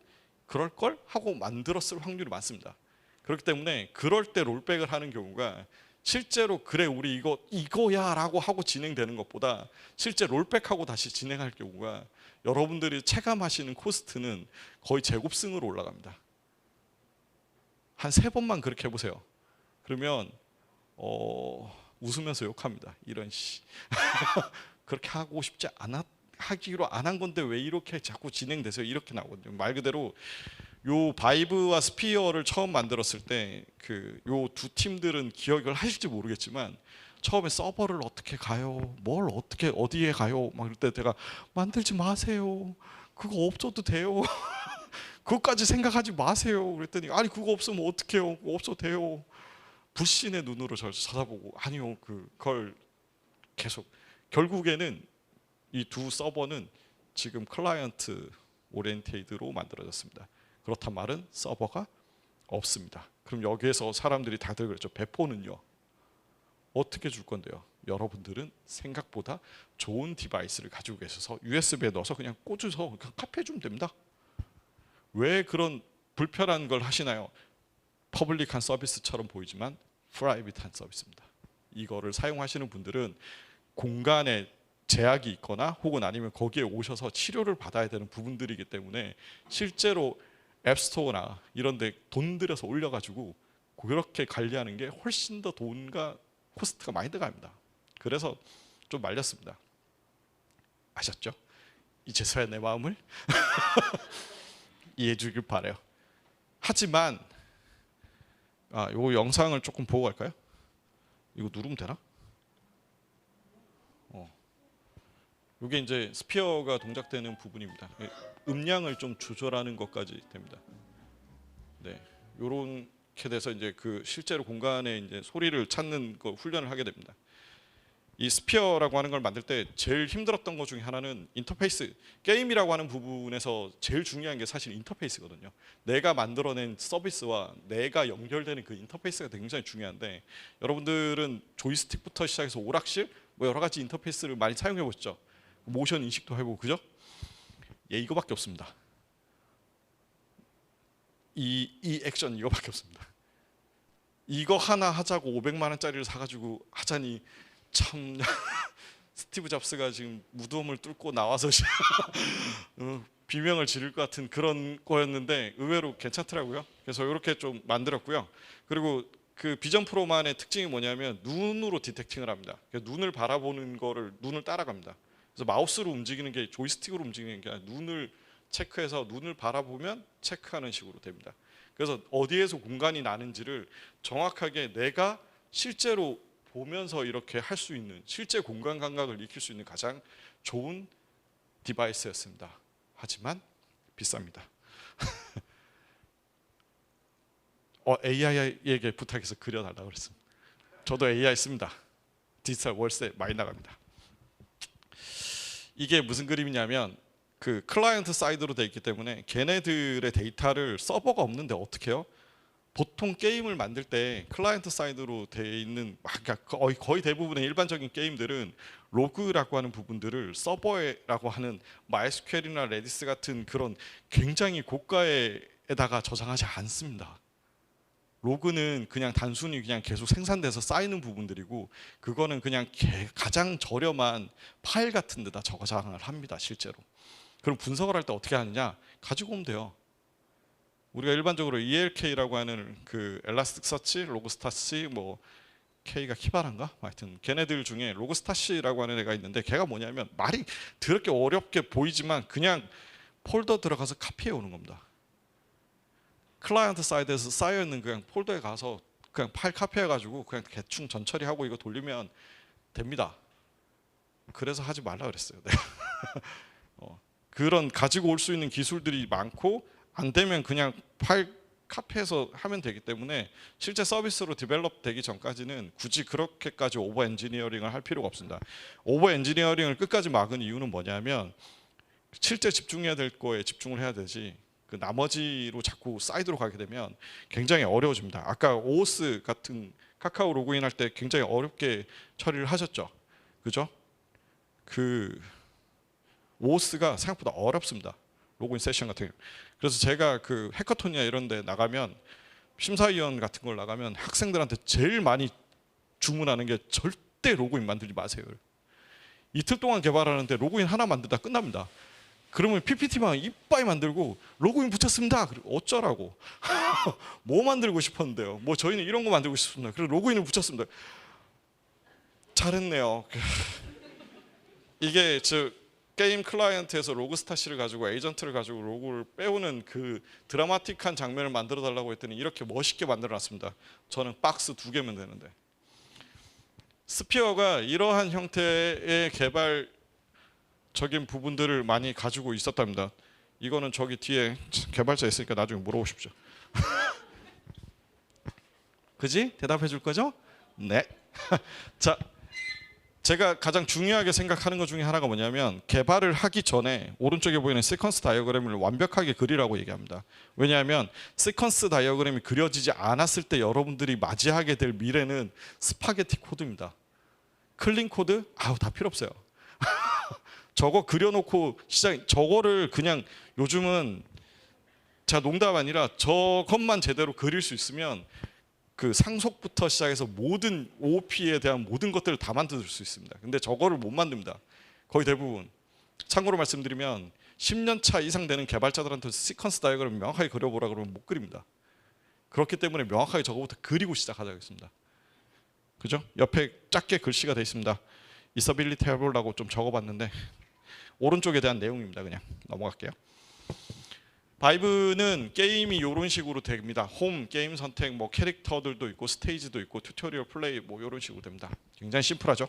그럴 걸 하고 만들었을 확률이 많습니다. 그렇기 때문에 그럴 때 롤백을 하는 경우가 실제로 그래 우리 이거야라고 하고 진행되는 것보다 실제 롤백하고 다시 진행할 경우가 여러분들이 체감하시는 코스트는 거의 제곱승으로 올라갑니다. 한 3번만 그렇게 해보세요. 그러면 웃으면서 욕합니다. 이런 씨 그렇게 하고 싶지 하기로 안 한 건데 왜 이렇게 자꾸 진행되세요? 이렇게 나오거든요. 말 그대로 요 바이브와 스피어를 처음 만들었을 때 그 요 두 팀들은 기억을 하실지 모르겠지만 처음에 서버를 어떻게 가요? 뭘 어떻게 어디에 가요? 막 이럴 때 제가 만들지 마세요. 그거 없어도 돼요. 그것까지 생각하지 마세요. 그랬더니 아니 그거 없으면 어떡해요? 그거 없어도 돼요. 불신의 눈으로 저를 쳐다보고 아니요 그걸 계속 결국에는 이 두 서버는 지금 클라이언트 오리엔테이드로 만들어졌습니다. 그렇단 말은 서버가 없습니다. 그럼 여기에서 사람들이 다들 그랬죠. 배포는요. 어떻게 줄 건데요? 여러분들은 생각보다 좋은 디바이스를 가지고 계셔서 USB에 넣어서 그냥 꽂아서 그냥 카피해주면 됩니다. 왜 그런 불편한 걸 하시나요? 퍼블릭한 서비스처럼 보이지만 프라이빗한 서비스입니다. 이거를 사용하시는 분들은 공간에 제약이 있거나 혹은 아니면 거기에 오셔서 치료를 받아야 되는 부분들이기 때문에 실제로 앱스토어나 이런 데 돈 들여서 올려가지고 그렇게 관리하는 게 훨씬 더 돈과 코스트가 많이 들어갑니다. 그래서 좀 말렸습니다. 아셨죠? 이제서야 내 마음을 이해해 주길 바라요. 하지만 요 영상을 조금 보고 갈까요? 이거 누르면 되나? 이게 이제 스피어가 동작되는 부분입니다. 음량을 좀 조절하는 것까지 됩니다. 네, 요렇게 돼서 이제 그 실제로 공간에 이제 소리를 찾는 거 훈련을 하게 됩니다. 이 스피어라고 하는 걸 만들 때 제일 힘들었던 것 중에 하나는 인터페이스. 게임이라고 하는 부분에서 제일 중요한 게 사실 인터페이스거든요. 내가 만들어낸 서비스와 내가 연결되는 그 인터페이스가 굉장히 중요한데 여러분들은 조이스틱부터 시작해서 오락실 뭐 여러 가지 인터페이스를 많이 사용해 보셨죠. 모션 인식도 해보고 그죠? 예, 이거밖에 없습니다. 이 액션 이거밖에 없습니다. 이거 하나 하자고 500만 원짜리를 사가지고 하자니 참 스티브 잡스가 지금 무덤을 뚫고 나와서 비명을 지를 것 같은 그런 거였는데 의외로 괜찮더라고요. 그래서 이렇게 좀 만들었고요. 그리고 그 비전 프로만의 특징이 뭐냐면 눈으로 디텍팅을 합니다. 눈을 바라보는 거를 눈을 따라갑니다. 그래서 마우스로 움직이는 게 조이스틱으로 움직이는 게 아니라 눈을 체크해서 눈을 바라보면 체크하는 식으로 됩니다. 그래서 어디에서 공간이 나는지를 정확하게 내가 실제로 보면서 이렇게 할 수 있는 실제 공간 감각을 익힐 수 있는 가장 좋은 디바이스였습니다. 하지만 비쌉니다. AI에게 부탁해서 그려달라고 그랬습니다. 저도 AI 씁니다. 디지털 월세 많이 나갑니다. 이게 무슨 그림이냐면 그 클라이언트 사이드로 돼 있기 때문에 걔네들의 데이터를 서버가 없는데 어떻게 해요? 보통 게임을 만들 때 클라이언트 사이드로 돼 있는 거의 대부분의 일반적인 게임들은 로그라고 하는 부분들을 서버라고 하는 MySQL이나 레디스 같은 그런 굉장히 고가에다가 저장하지 않습니다. 로그는 그냥 단순히 그냥 계속 생산돼서 쌓이는 부분들이고 그거는 그냥 가장 저렴한 파일 같은 데다 저장을 합니다. 실제로. 그럼 분석을 할 때 어떻게 하느냐? 가지고 오면 돼요. 우리가 일반적으로 ELK라고 하는 그 엘라스틱 서치, 로그스타시, 뭐 K가 키바란가? 하여튼 걔네들 중에 로그스타시라고 하는 애가 있는데 걔가 뭐냐면 말이 더럽게 어렵게 보이지만 그냥 폴더 들어가서 카피해 오는 겁니다. 클라이언트 사이드에서 쌓여 있는 그냥 폴더에 가서 그냥 파일 카피해 가지고 그냥 대충 전처리하고 이거 돌리면 됩니다. 그래서 하지 말라 그랬어요. 네. 그런 가지고 올 수 있는 기술들이 많고 안 되면 그냥 파일 카피해서 하면 되기 때문에 실제 서비스로 디벨롭 되기 전까지는 굳이 그렇게까지 오버 엔지니어링을 할 필요가 없습니다. 오버 엔지니어링을 끝까지 막은 이유는 뭐냐면 실제 집중해야 될 거에 집중을 해야 되지 그 나머지로 자꾸 사이드로 가게 되면 굉장히 어려워집니다. 아까 오오스 같은 카카오 로그인 할 때 굉장히 어렵게 처리를 하셨죠. 그죠? 그 오오스가 생각보다 어렵습니다. 로그인 세션 같은 경우. 그래서 제가 그 해커톤이나 이런 데 나가면 심사위원 같은 걸 나가면 학생들한테 제일 많이 주문하는 게 절대 로그인 만들지 마세요. 이틀 동안 개발하는데 로그인 하나 만들다 끝납니다. 그러면 PPT만 이빠이 만들고 로그인 붙였습니다. 그리고 어쩌라고. 뭐 만들고 싶었는데요. 뭐 저희는 이런 거 만들고 싶습니다. 그래서 로그인을 붙였습니다. 잘했네요. 이게 저 게임 클라이언트에서 로그스타시를 가지고 에이전트를 가지고 로그를 빼오는 그 드라마틱한 장면을 만들어 달라고 했더니 이렇게 멋있게 만들어 놨습니다. 저는 박스 2개면 되는데. 스피어가 이러한 형태의 개발적인 부분들을 많이 가지고 있었답니다. 이거는 저기 뒤에 개발자 있으니까 나중에 물어보십시오. 그지? 대답해 줄 거죠? 네. 자, 제가 가장 중요하게 생각하는 것 중에 하나가 뭐냐면 개발을 하기 전에 오른쪽에 보이는 시퀀스 다이어그램을 완벽하게 그리라고 얘기합니다. 왜냐하면 시퀀스 다이어그램이 그려지지 않았을 때 여러분들이 맞이하게 될 미래는 스파게티 코드입니다. 클린 코드? 아우 다 필요 없어요. 저거 그려놓고 저거를 그냥 요즘은 자 농담 아니라 저것만 제대로 그릴 수 있으면 그 상속부터 시작해서 모든 OOP에 대한 모든 것들을 다 만들 수 있습니다. 근데 저거를 못 만듭니다. 거의 대부분. 참고로 말씀드리면 10년 차 이상 되는 개발자들한테 시퀀스 다이어그램 명확하게 그려보라 그러면 못 그립니다. 그렇기 때문에 명확하게 저거부터 그리고 시작하자겠습니다. 그죠? 옆에 작게 글씨가 돼 있습니다. 있어빌리티 해보려고 좀 적어봤는데 오른쪽에 대한 내용입니다. 그냥 넘어갈게요. 바이브는 게임이 이런 식으로 됩니다. 홈, 게임 선택, 뭐 캐릭터들도 있고 스테이지도 있고 튜토리얼 플레이 뭐 이런 식으로 됩니다. 굉장히 심플하죠.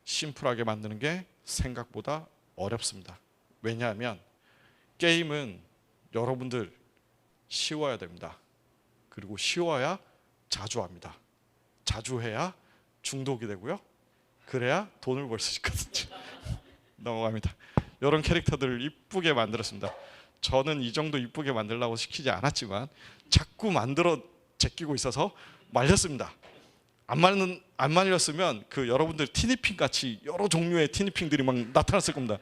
심플하게 만드는 게 생각보다 어렵습니다. 왜냐하면 게임은 여러분들 쉬워야 됩니다. 그리고 쉬워야 자주 합니다. 자주 해야 중독이 되고요. 그래야 돈을 벌 수 있거든요. 넘어갑니다. 이런 캐릭터들을 이쁘게 만들었습니다. 저는 이 정도 이쁘게 만들려고 시키지 않았지만 자꾸 만들어 제끼고 있어서 말렸습니다. 안 말렸으면 그 여러분들 티니핑 같이 여러 종류의 티니핑들이 막 나타났을 겁니다.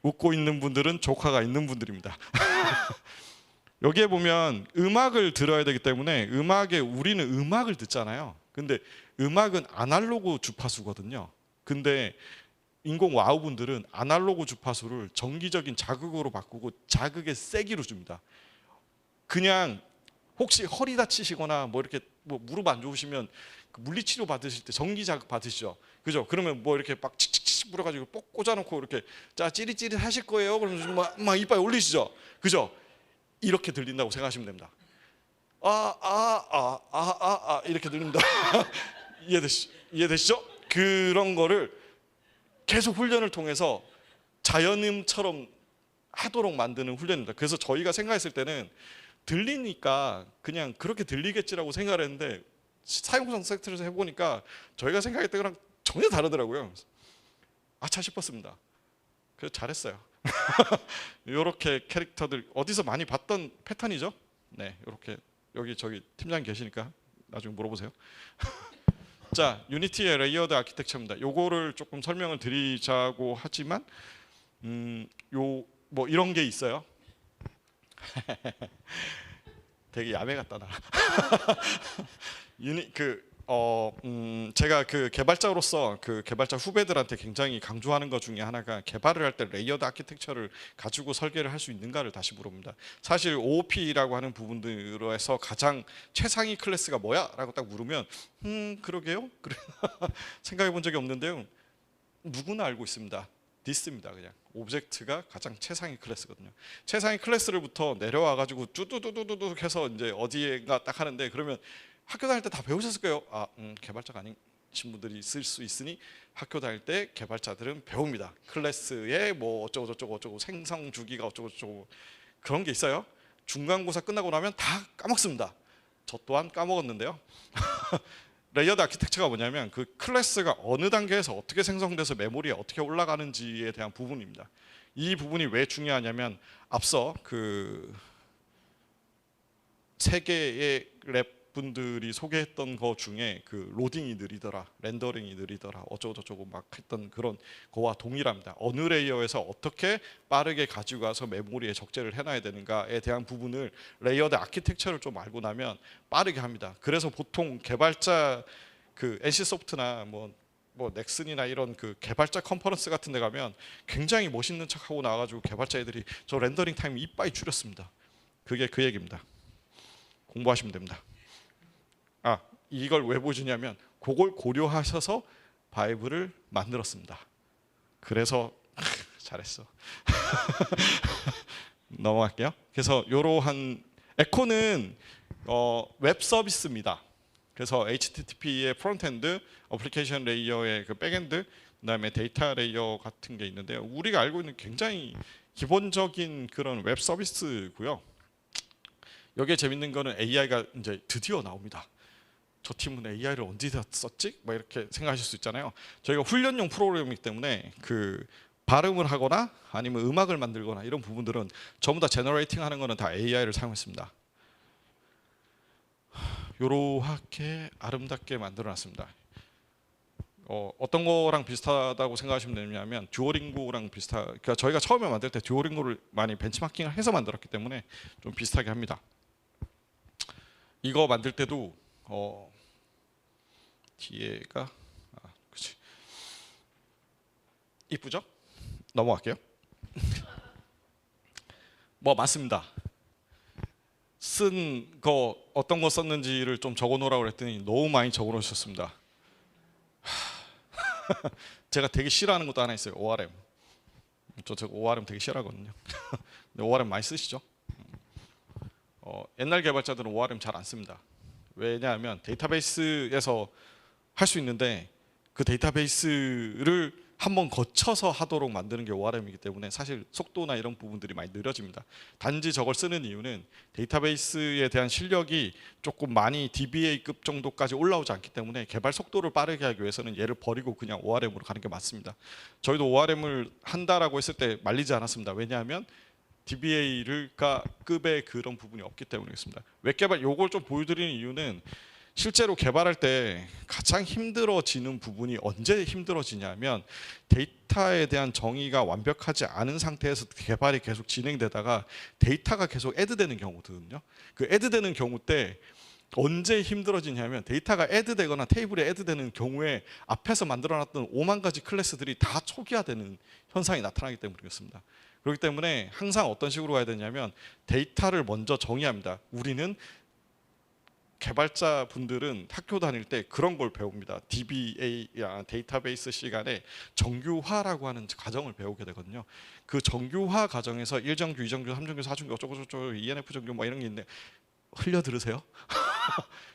웃고 있는 분들은 조카가 있는 분들입니다. 여기에 보면 음악을 들어야 되기 때문에 우리는 음악을 듣잖아요. 근데 음악은 아날로그 주파수거든요. 근데 인공 와우 분들은 아날로그 주파수를 정기적인 자극으로 바꾸고 자극의 세기로 줍니다. 그냥 혹시 허리 다치시거나 뭐 이렇게 뭐 무릎 안 좋으시면 그 물리치료 받으실 때 전기 자극 받으시죠. 그죠? 그러면 뭐 이렇게 막 칙칙칙 불어가지고 뽁 꽂아놓고 이렇게 자 찌릿찌릿 하실 거예요. 그러면 막 이빨 올리시죠. 그죠? 이렇게 들린다고 생각하시면 됩니다. 이렇게 들립니다. 이해되시죠? 그런 거를 계속 훈련을 통해서 자연음처럼 하도록 만드는 훈련입니다. 그래서 저희가 생각했을 때는 들리니까 그냥 그렇게 들리겠지라고 생각을 했는데 사용성 세트에서 해보니까 저희가 생각했던 거랑 전혀 다르더라고요. 아차 싶었습니다. 그래서 잘했어요. 이렇게 캐릭터들 어디서 많이 봤던 패턴이죠? 네, 이렇게 여기 저기 팀장 계시니까 나중에 물어보세요. 자, 유니티의 레이어드 아키텍처입니다. 요거를 조금 설명을 드리자고 하지만 요 뭐 이런 게 있어요. 되게 야매 같다 나. 제가 그 개발자로서 그 개발자 후배들한테 굉장히 강조하는 것 중에 하나가 개발을 할 때 레이어드 아키텍처를 가지고 설계를 할 수 있는가를 다시 물어봅니다. 사실 OOP라고 하는 부분들에서 가장 최상위 클래스가 뭐야? 라고 딱 물으면 그러게요? 그래. 생각해 본 적이 없는데요. 누구나 알고 있습니다. 디스입니다. 그냥 오브젝트가 가장 최상위 클래스거든요. 최상위 클래스를부터 내려와 가지고 뚜두두두두 해서 이제 어디에가 딱 하는데 그러면 학교 다닐 때 다 배우셨을 거예요. 개발자가 아닌 친구들이 쓸 수 있으니 학교 다닐 때 개발자들은 배웁니다. 클래스에 뭐 어쩌고 저쩌고 어쩌고 생성 주기가 어쩌고 저쩌고 그런 게 있어요. 중간고사 끝나고 나면 다 까먹습니다. 저 또한 까먹었는데요. 레이어드 아키텍처가 뭐냐면 그 클래스가 어느 단계에서 어떻게 생성돼서 메모리에 어떻게 올라가는지에 대한 부분입니다. 이 부분이 왜 중요하냐면 앞서 그 세 개의 랩 분들이 소개했던 거 중에 그 로딩이 느리더라, 렌더링이 느리더라, 어쩌고 저쩌고 막 했던 그런 거와 동일합니다. 어느 레이어에서 어떻게 빠르게 가지고 가서 메모리에 적재를 해놔야 되는가에 대한 부분을 레이어드 아키텍처를 좀 알고 나면 빠르게 합니다. 그래서 보통 개발자 그 NC소프트나 뭐 넥슨이나 이런 그 개발자 컨퍼런스 같은 데 가면 굉장히 멋있는 척하고 나와가지고 개발자 애들이 저 렌더링 타임 이빠이 줄였습니다. 그게 그 얘기입니다. 공부하시면 됩니다. 아, 이걸 왜 보여주냐면 그걸 고려하셔서 바이블을 만들었습니다. 그래서 잘했어. 넘어갈게요. 그래서 이러한 에코는 웹 서비스입니다. 그래서 HTTP의 프론트엔드, 어플리케이션 레이어의 그 백엔드, 그다음에 데이터 레이어 같은 게 있는데요. 우리가 알고 있는 굉장히 기본적인 그런 웹 서비스고요. 여기에 재밌는 거는 AI가 이제 드디어 나옵니다. 저 팀은 AI를 언제 썼지? 뭐 이렇게 생각하실 수 있잖아요. 저희가 훈련용 프로그램이기 때문에 그 발음을 하거나 아니면 음악을 만들거나 이런 부분들은 전부 다 제너레이팅 하는 거는 다 AI를 사용했습니다. 요렇게 아름답게 만들어놨습니다. 어떤 거랑 비슷하다고 생각하시면 되냐면 듀오링고랑 그러니까 저희가 처음에 만들 때 듀오링고를 많이 벤치마킹을 해서 만들었기 때문에 좀 비슷하게 합니다. 이거 만들 때도 뒤에가 그치. 이쁘죠? 넘어갈게요. 뭐 맞습니다. 쓴 거 어떤 거 썼는지를 좀 적어놓으라고 그랬더니 너무 많이 적어놓으셨습니다. 제가 되게 싫어하는 것도 하나 있어요. ORM. 저 ORM 되게 싫어하거든요. 근데 ORM 많이 쓰시죠? 옛날 개발자들은 ORM 잘 안 씁니다. 왜냐하면 데이터베이스에서 할 수 있는데 그 데이터베이스를 한번 거쳐서 하도록 만드는 게 ORM이기 때문에 사실 속도나 이런 부분들이 많이 느려집니다. 단지 저걸 쓰는 이유는 데이터베이스에 대한 실력이 조금 많이 DBA급 정도까지 올라오지 않기 때문에 개발 속도를 빠르게 하기 위해서는 얘를 버리고 그냥 ORM으로 가는 게 맞습니다. 저희도 ORM을 한다라고 했을 때 말리지 않았습니다. 왜냐하면 DBA가 급의 그런 부분이 없기 때문이었습니다. 웹 개발 요걸 좀 보여드리는 이유는 실제로 개발할 때 가장 힘들어지는 부분이 언제 힘들어지냐면 데이터에 대한 정의가 완벽하지 않은 상태에서 개발이 계속 진행되다가 데이터가 계속 애드되는 경우거든요. 그 애드되는 경우 때 언제 힘들어지냐면 데이터가 애드되거나 테이블에 애드되는 경우에 앞에서 만들어놨던 5만 가지 클래스들이 다 초기화되는 현상이 나타나기 때문이었습니다. 그렇기 때문에 항상 어떤 식으로 가야 되냐면 데이터를 먼저 정의합니다. 우리는 개발자 분들은 학교 다닐 때 그런 걸 배웁니다. DBA 데이터베이스 시간에 정규화라고 하는 과정을 배우게 되거든요. 그 정규화 과정에서 1정규, 2정규, 3정규, 4정규 어쩌고저쩌고 ENF 정규 뭐 이런 게 있는데 흘려 들으세요?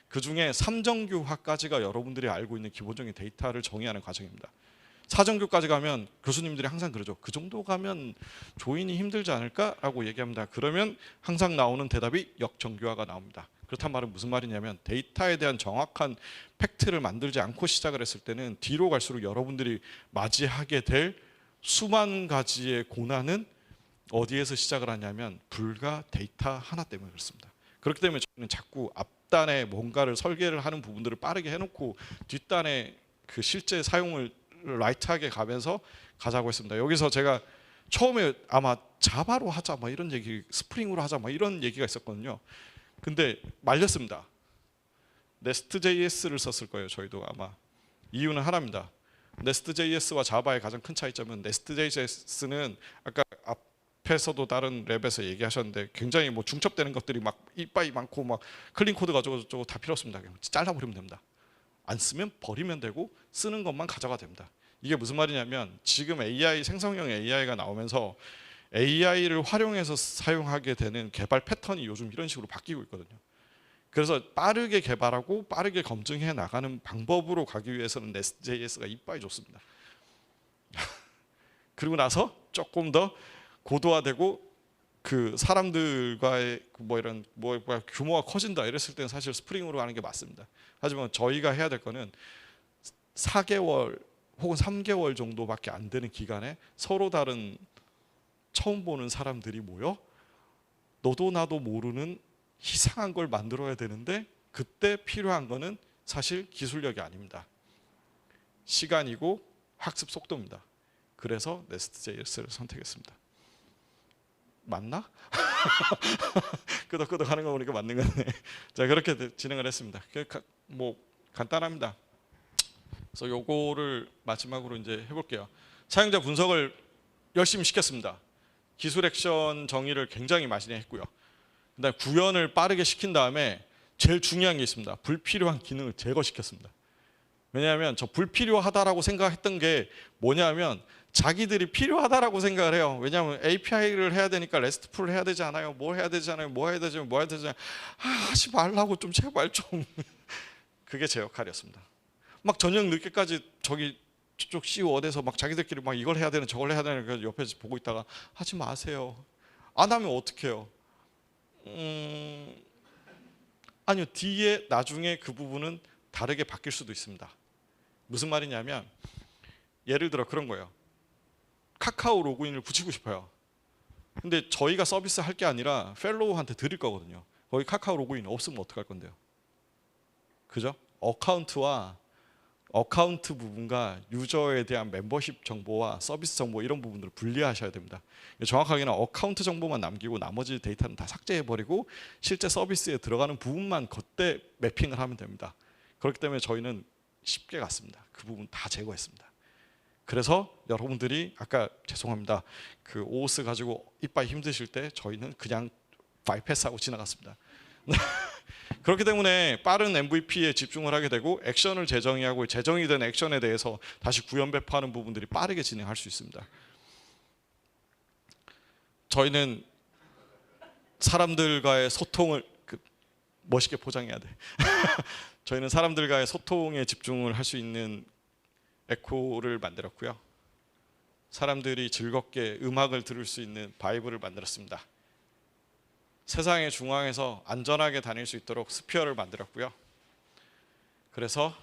그 중에 3정규화까지가 여러분들이 알고 있는 기본적인 데이터를 정의하는 과정입니다. 4정규까지 가면 교수님들이 항상 그러죠. 그 정도 가면 조인이 힘들지 않을까라고 얘기합니다. 그러면 항상 나오는 대답이 역정규화가 나옵니다. 그렇단 말은 무슨 말이냐면 데이터에 대한 정확한 팩트를 만들지 않고 시작을 했을 때는 뒤로 갈수록 여러분들이 맞이하게 될 수만 가지의 고난은 어디에서 시작을 하냐면 불과 데이터 하나 때문에 그렇습니다. 그렇기 때문에 저희는 자꾸 앞단에 뭔가를 설계를 하는 부분들을 빠르게 해놓고 뒷단에 그 실제 사용을 라이트하게 가면서 가자고 했습니다. 여기서 제가 처음에 아마 자바로 하자 뭐 이런 얘기, 스프링으로 하자 뭐 이런 얘기가 있었거든요. 근데 말렸습니다. 네스트.js를 썼을 거예요. 저희도 아마. 이유는 하나입니다. 네스트.js와 자바의 가장 큰 차이점은 네스트.js는 아까 앞에서도 다른 랩에서 얘기하셨는데 굉장히 뭐 중첩되는 것들이 막 이빠이 많고 막 클린 코드가 저거 다 필요 없습니다. 그냥 잘라버리면 됩니다. 안 쓰면 버리면 되고 쓰는 것만 가져가 됩니다. 이게 무슨 말이냐면 지금 AI 생성형 AI가 나오면서 AI를 활용해서 사용하게 되는 개발 패턴이 요즘 이런 식으로 바뀌고 있거든요. 그래서 빠르게 개발하고 빠르게 검증해 나가는 방법으로 가기 위해서는 Nest.js가 이빠이 좋습니다. 그리고 나서 조금 더 고도화되고 그 사람들과의 뭐 이런 뭐 규모가 커진다 이랬을 때는 사실 스프링으로 하는 게 맞습니다. 하지만 저희가 해야 될 거는 4개월 혹은 3개월 정도밖에 안 되는 기간에 서로 다른 처음 보는 사람들이 모여 너도 나도 모르는 이상한 걸 만들어야 되는데 그때 필요한 거는 사실 기술력이 아닙니다. 시간이고 학습 속도입니다. 그래서 Nest.js를 선택했습니다. 맞나? 끄덕끄덕 하는 거 보니까 맞는 거네. 자, 그렇게 진행을 했습니다. 뭐 간단합니다. 그래서 요거를 마지막으로 이제 해볼게요. 사용자 분석을 열심히 시켰습니다. 기술 액션 정의를 굉장히 많이 했고요. 그다음에 구현을 빠르게 시킨 다음에 제일 중요한 게 있습니다. 불필요한 기능을 제거시켰습니다. 왜냐하면 저 불필요하다라고 생각했던 게 뭐냐면 자기들이 필요하다라고 생각을 해요. 왜냐하면 API를 해야 되니까 RESTful 해야 되지 않아요? 뭐 해야 되잖아요? 뭐 해야 되잖아요? 뭐 해야 되잖아요? 하지 말라고 좀 제발 좀. 그게 제 역할이었습니다. 막 저녁 늦게까지 저쪽 C1에서 막 자기들끼리 막 이걸 해야 되는 저걸 해야 되는 그 옆에서 보고 있다가 하지 마세요. 안 하면 어떡해요? 아니요. 뒤에 나중에 그 부분은 다르게 바뀔 수도 있습니다. 무슨 말이냐면 예를 들어 그런 거예요. 카카오 로그인을 붙이고 싶어요. 근데 저희가 서비스 할 게 아니라 펠로우한테 드릴 거거든요. 거기 카카오 로그인 없으면 어떡할 건데요? 그죠? 어카운트 부분과 유저에 대한 멤버십 정보와 서비스 정보 이런 부분들을 분리하셔야 됩니다. 정확하게는 어카운트 정보만 남기고 나머지 데이터는 다 삭제해버리고 실제 서비스에 들어가는 부분만 그때 매핑을 하면 됩니다. 그렇기 때문에 저희는 쉽게 갔습니다. 그 부분 다 제거했습니다. 그래서 여러분들이 아까 죄송합니다. 그 오오스 가지고 이빨 힘드실 때 저희는 그냥 바이패스하고 지나갔습니다. 그렇기 때문에 빠른 MVP에 집중을 하게 되고 액션을 재정의하고 재정의 된 액션에 대해서 다시 구현 배포하는 부분들이 빠르게 진행할 수 있습니다. 저희는 사람들과의 소통을 멋있게 포장해야 돼. 저희는 사람들과의 소통에 집중을 할 수 있는 에코를 만들었고요. 사람들이 즐겁게 음악을 들을 수 있는 바이브를 만들었습니다. 세상의 중앙에서 안전하게 다닐 수 있도록 스피어를 만들었고요. 그래서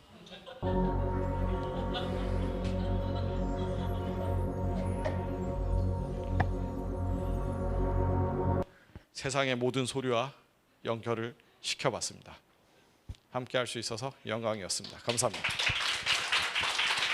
세상의 모든 소리와 연결을 시켜봤습니다. 함께 할 수 있어서 영광이었습니다. 감사합니다.